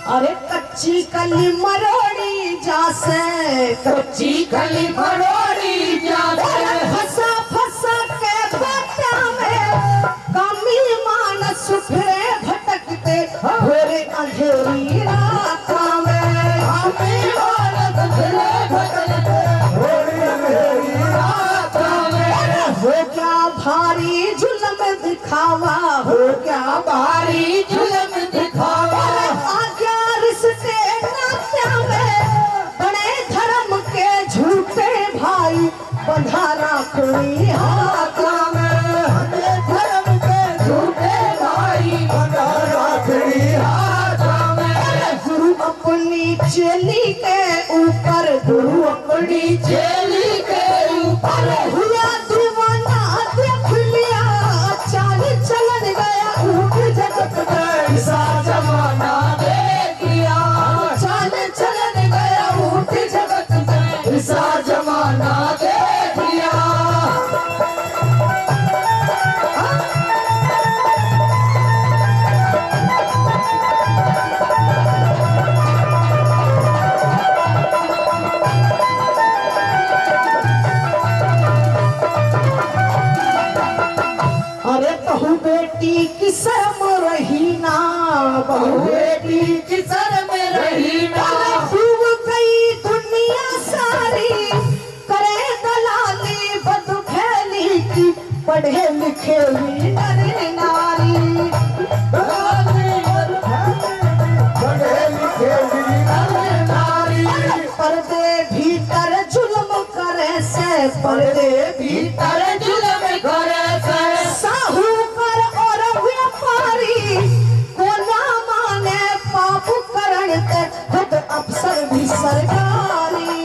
अरे कच्ची कली मरोड़ी जासे, कच्ची कली मरोड़ी जासे, फंसा फंसा के बट्टा में कमी मानस फिरे भटकते घोरे अंधेरी रात में, कमी मानस फिरे भटकते घोरे अंधेरी रात में। हो क्या भारी जुल्म दिखावा, हो क्या भारी जुल्म दिखावा, बंधा राखड़ी हाथ में, धर्म के झूठे भाई बंधा राखड़ी हाथ में। गुरु अपनी चेली के ऊपर, गुरु अपनी चेली के ऊपर हुआ दीवाना देख लिया, चाल चलन गया उठ जगत में ऐसा जमाना देख लिया, चाल चलन गया उठ जगत में ऐसा जमाना देख की शर्म रही ना, बहू बेटी की शर्म रही ना, डूब गई दुनिया सारी करे दलाली बद फैली की, पढ़े लिखे हुई नर नारी, पढ़े लिखे हुई नर नारी, पर्दे भीतर जुल्म करे से, पर्दे भीतर जुल्म करे से, साहूकार और व्यापारी को ना माने पाप करण के खुद अफसर भी सरकारी,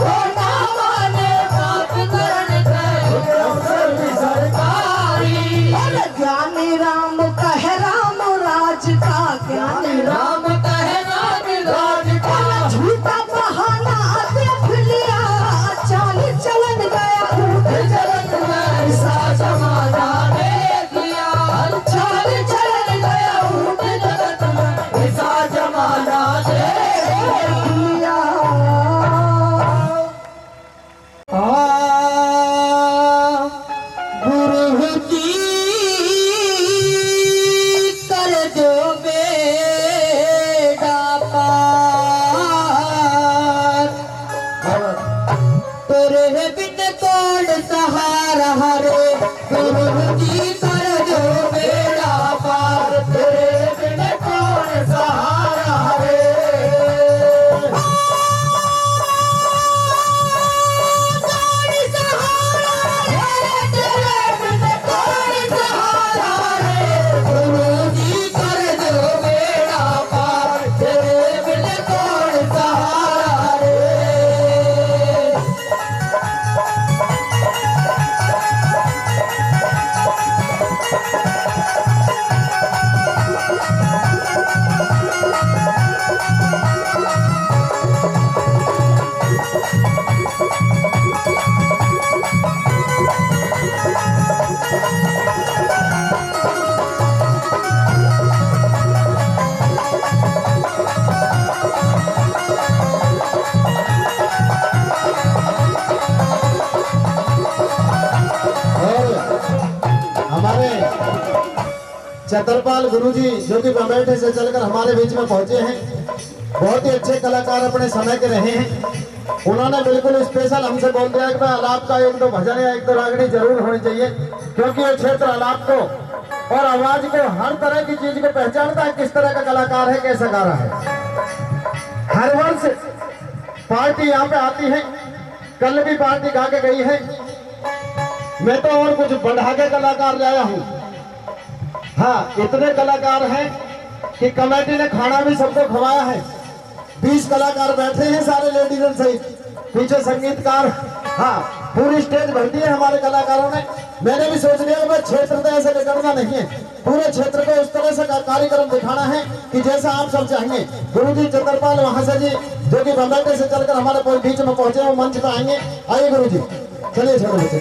को ना माने पाप करण के खुद अफसर भी सरकारी। और ज्ञानी राम कहे राम राज का, ज्ञानी राम कहे राम राज का, झूठा बहाना देख लिया, चाल चलन गया उठ जगत में ऐसा जमाना देख लिया, चाल चलन गया उठ जगत में ऐसा जमाना देख लिया। गुरु जी कर दो बेड़ा पार, तेरे बिन कौन सहारा रे, गुरु जी कर दो बेड़ा पार, तेरे बिन कौन सहारा रे। छतरपाल गुरुजी जो कि बम्बेठे से चलकर हमारे बीच में पहुंचे हैं, बहुत ही अच्छे कलाकार अपने समय के रहे हैं। उन्होंने बिल्कुल स्पेशल हमसे बोल दिया कि भाई आलाप का एक दो भजन या एक दो रागनी जरूर होनी चाहिए, क्योंकि ये क्षेत्र आलाप को और आवाज को हर तरह की चीज को पहचानता है, किस तरह का कलाकार है, कैसा गा रहा है। हर वर्ष पार्टी यहाँ पे आती है, कल भी पार्टी गा के गई है। मैं तो और कुछ बढ़ा के कलाकार लाया हूँ। हाँ, इतने कलाकार हैं कि कमेटी ने खाना भी सबको खवाया है। 20 कलाकार बैठे हैं, सारे लेडीज सहित, पीछे संगीतकार। हाँ, पूरी स्टेज भर दी है हमारे कलाकारों ने। मैंने भी सोच लिया कि क्षेत्र तो ऐसे बिगड़ना नहीं है, पूरे क्षेत्र को उस तरह से कार्यक्रम दिखाना है कि जैसा आप सब चाहेंगे। गुरुजी छतरपाल महाशय जी जो कि बम्बेठे से चलकर हमारे बीच में पहुंचे, वो मंच पे आएंगे। आइए गुरुजी, चलिए छोटे बच्चे।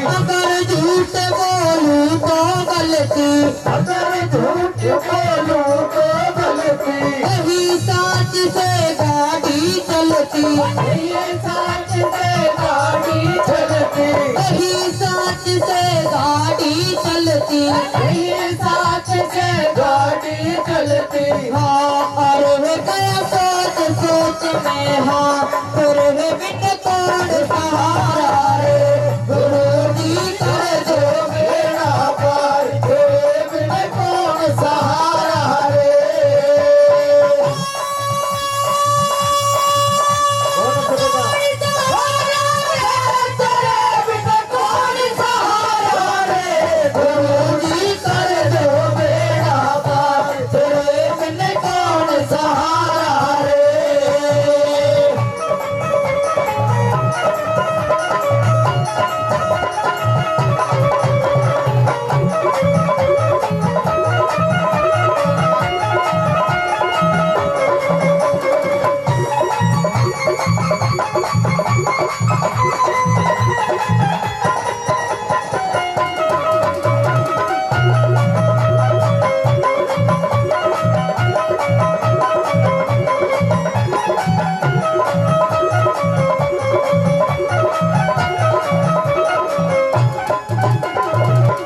अगर झूठ बोलूं तो गलती, अगर झूठ बोलूं तो गलती, यही सच से गाड़ी चलती, यही सच से गाड़ी चलती, यही सच से गाड़ी चलती, यही सच से गाड़ी चलती। हाँ अरे गया सोच सोच में, हाँ फिर बिन कौन सहारा रे, गुरुजी कर दो बेड़ा पार, तेरे बिन कौन सहारा रे। गुरुजी कर दो बेड़ा पार, तेरे बिन कौन सहारा रे।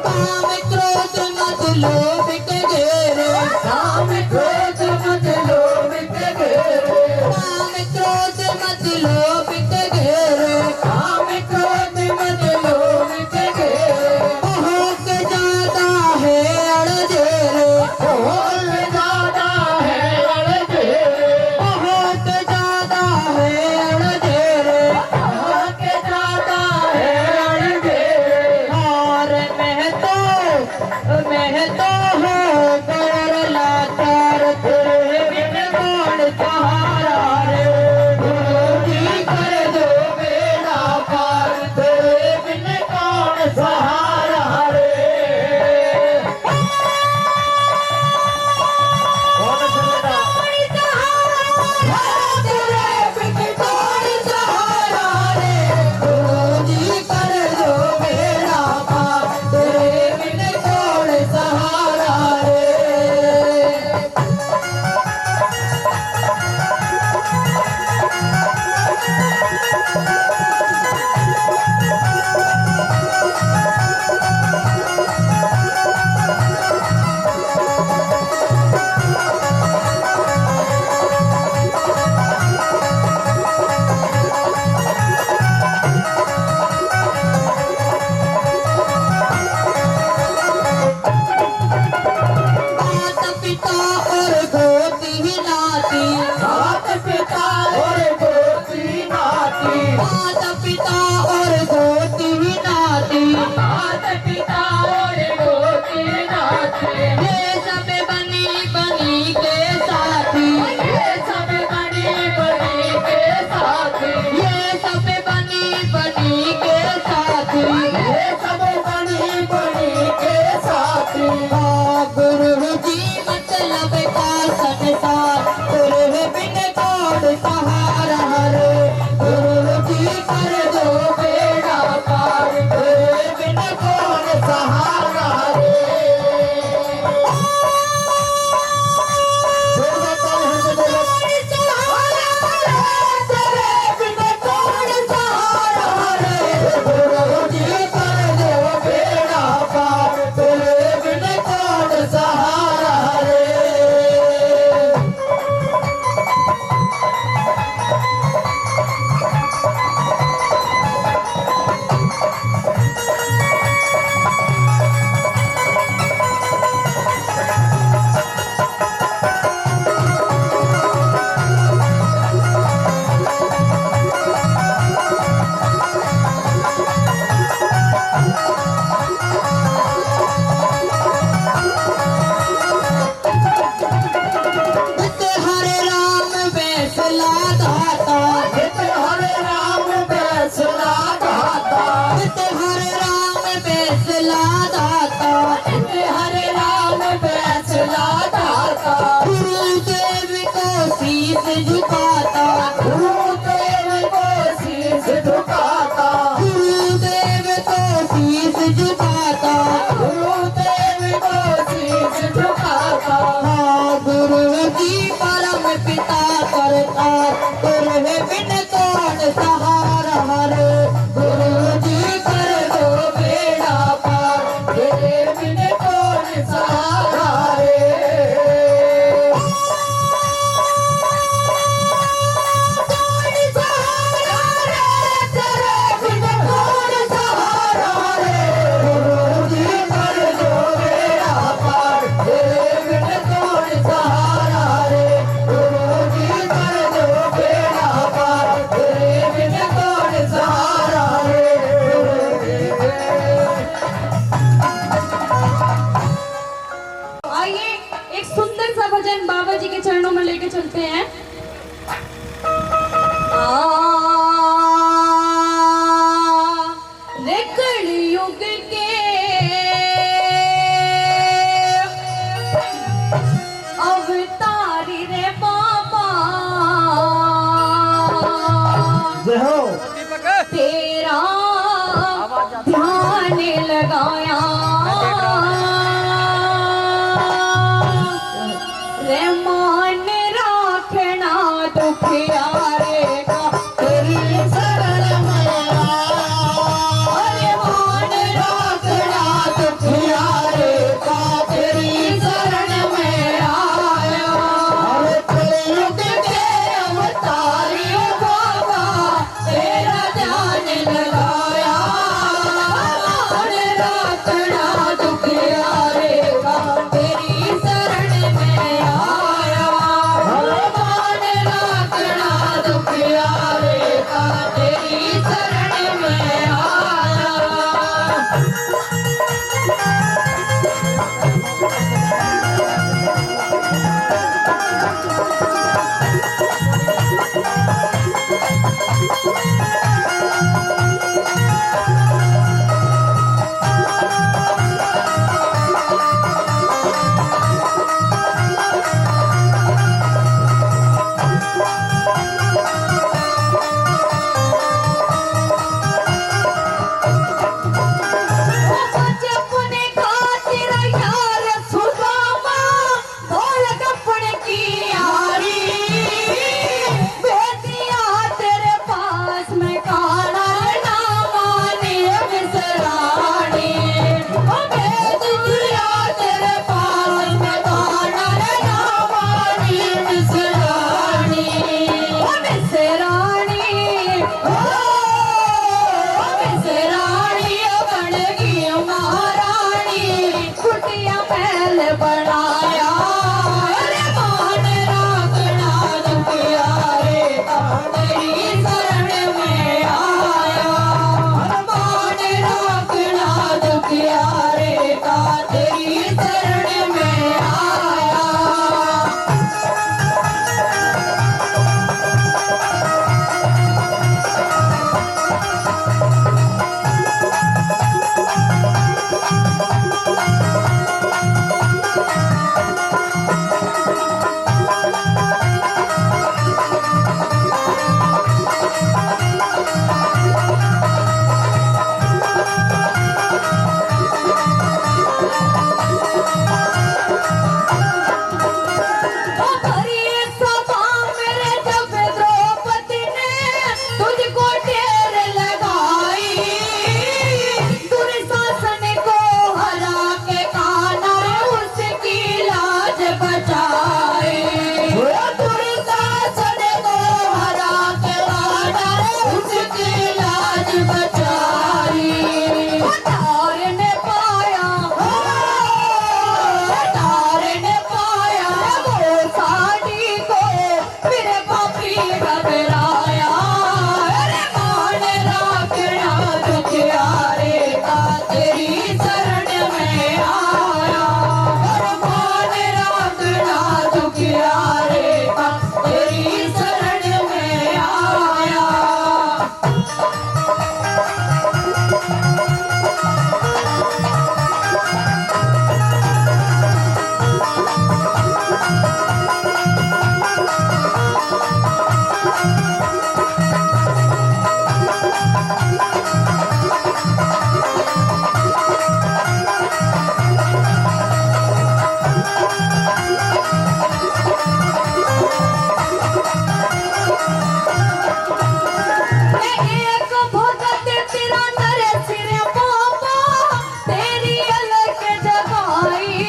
काम क्रोध मत लोभ के घेरे, काम क्रोध मत लोभ के घेरे, काम क्रोध मत लोभ के घेरे, काम क्रोध मत लोभ के घेरे। बहुत ज्यादा है अड़जेरे, बहुत ज्यादा है अड़जेरे, बहुत ज्यादा है अड़जेरे, बहुत ज्यादा है अड़जेरे। और मैं तो बिन कौन सहारा रे। जोरदार ताली है तो बोलो। गुरु जी कर दो बेड़ा पार, तेरे बिन कौन सहारा रे। हरे राम बैसला दाता, हरे राम बैसला गाता, हरे राम बैसला दाता, हरे राम बैसला गाता। गुरुदेव को शीश झुकाता, गुरुदेव को शीश झुकाता, गुरुदेव को शीश झुकाता, गुरुदेव को शीश झुकाता। हाँ गुरु जी परम पिता करता, गुरु बिन कौन सहारा हरे। गुरु जी कर दो बेड़ा पार, तेरे बिन कौन सहारा रे। गुरु जी कर दो बेड़ा पार, तेरे बिन कौन सहारा रे। गुरु जी कर दो बेड़ा पार, तेरे बिन कौन सहारा रे। आइए एक सुंदर सा भजन बाबा जी के चरणों में लेके चलते हैं। रे कलयुग के अवतारी रे बाबा, जय हो। तेरा ध्यान लगाया रे मान राखना दुखियारे का, तेरी शरण में अरे मान राखना दुखियारे का, तेरी शरण में आया। अरे कलयुग के अवतारी बाबा, तेरा ध्यान लगाया। मान राखना तारने पाया तारने पाया वो साड़ी को फिर पापी घबराया अरे मान राखना दुखियारे का तेरी शरण में आया अरे मान राखना दुखियारे का तेरी शरण में आया। एक भगत तेरा नर सिर पापा तेरी अलग जगाई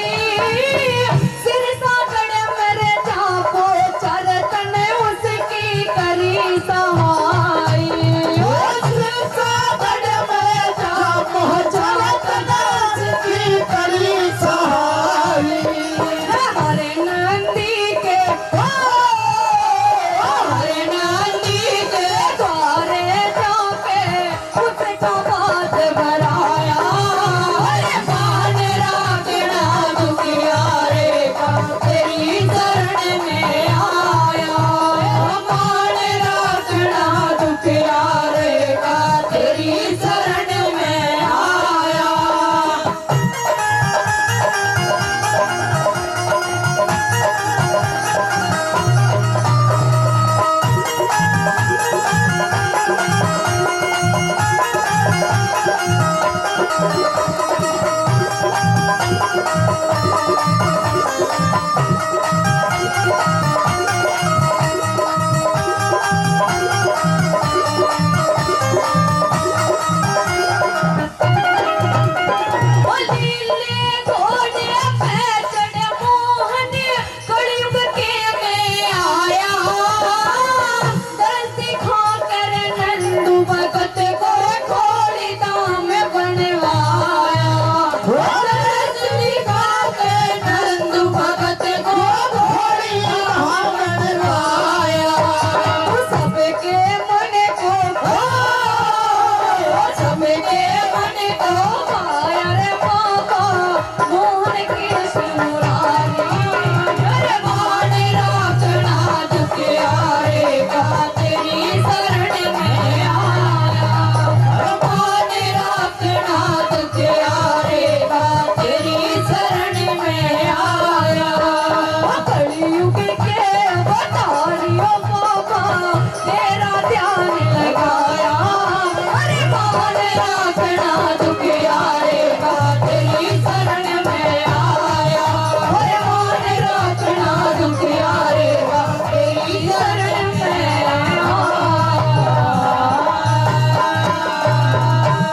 सिर सागड़ मेरे जापो चरतन उसकी करी सहाई सिर सागड़ मेरे जापो चरतन उसकी करी सहाई हरे नंदी के हरे नंदी के द्वारे जाके उसका बात भराया अरे मान राखना दुखियारे का तेरी शरण में आया मान राखना दुखियारे का तेरी शरण में आया। लीले घोड़े पे चढ़े मोहन कलयुग के में आया दर्द दिखा कर नंदू भगत को घोड़ी दाम बनवाया दर्द दिखा कर नंदू भगत को घोड़ी दाम बनवाया सबके मन को सबके मन को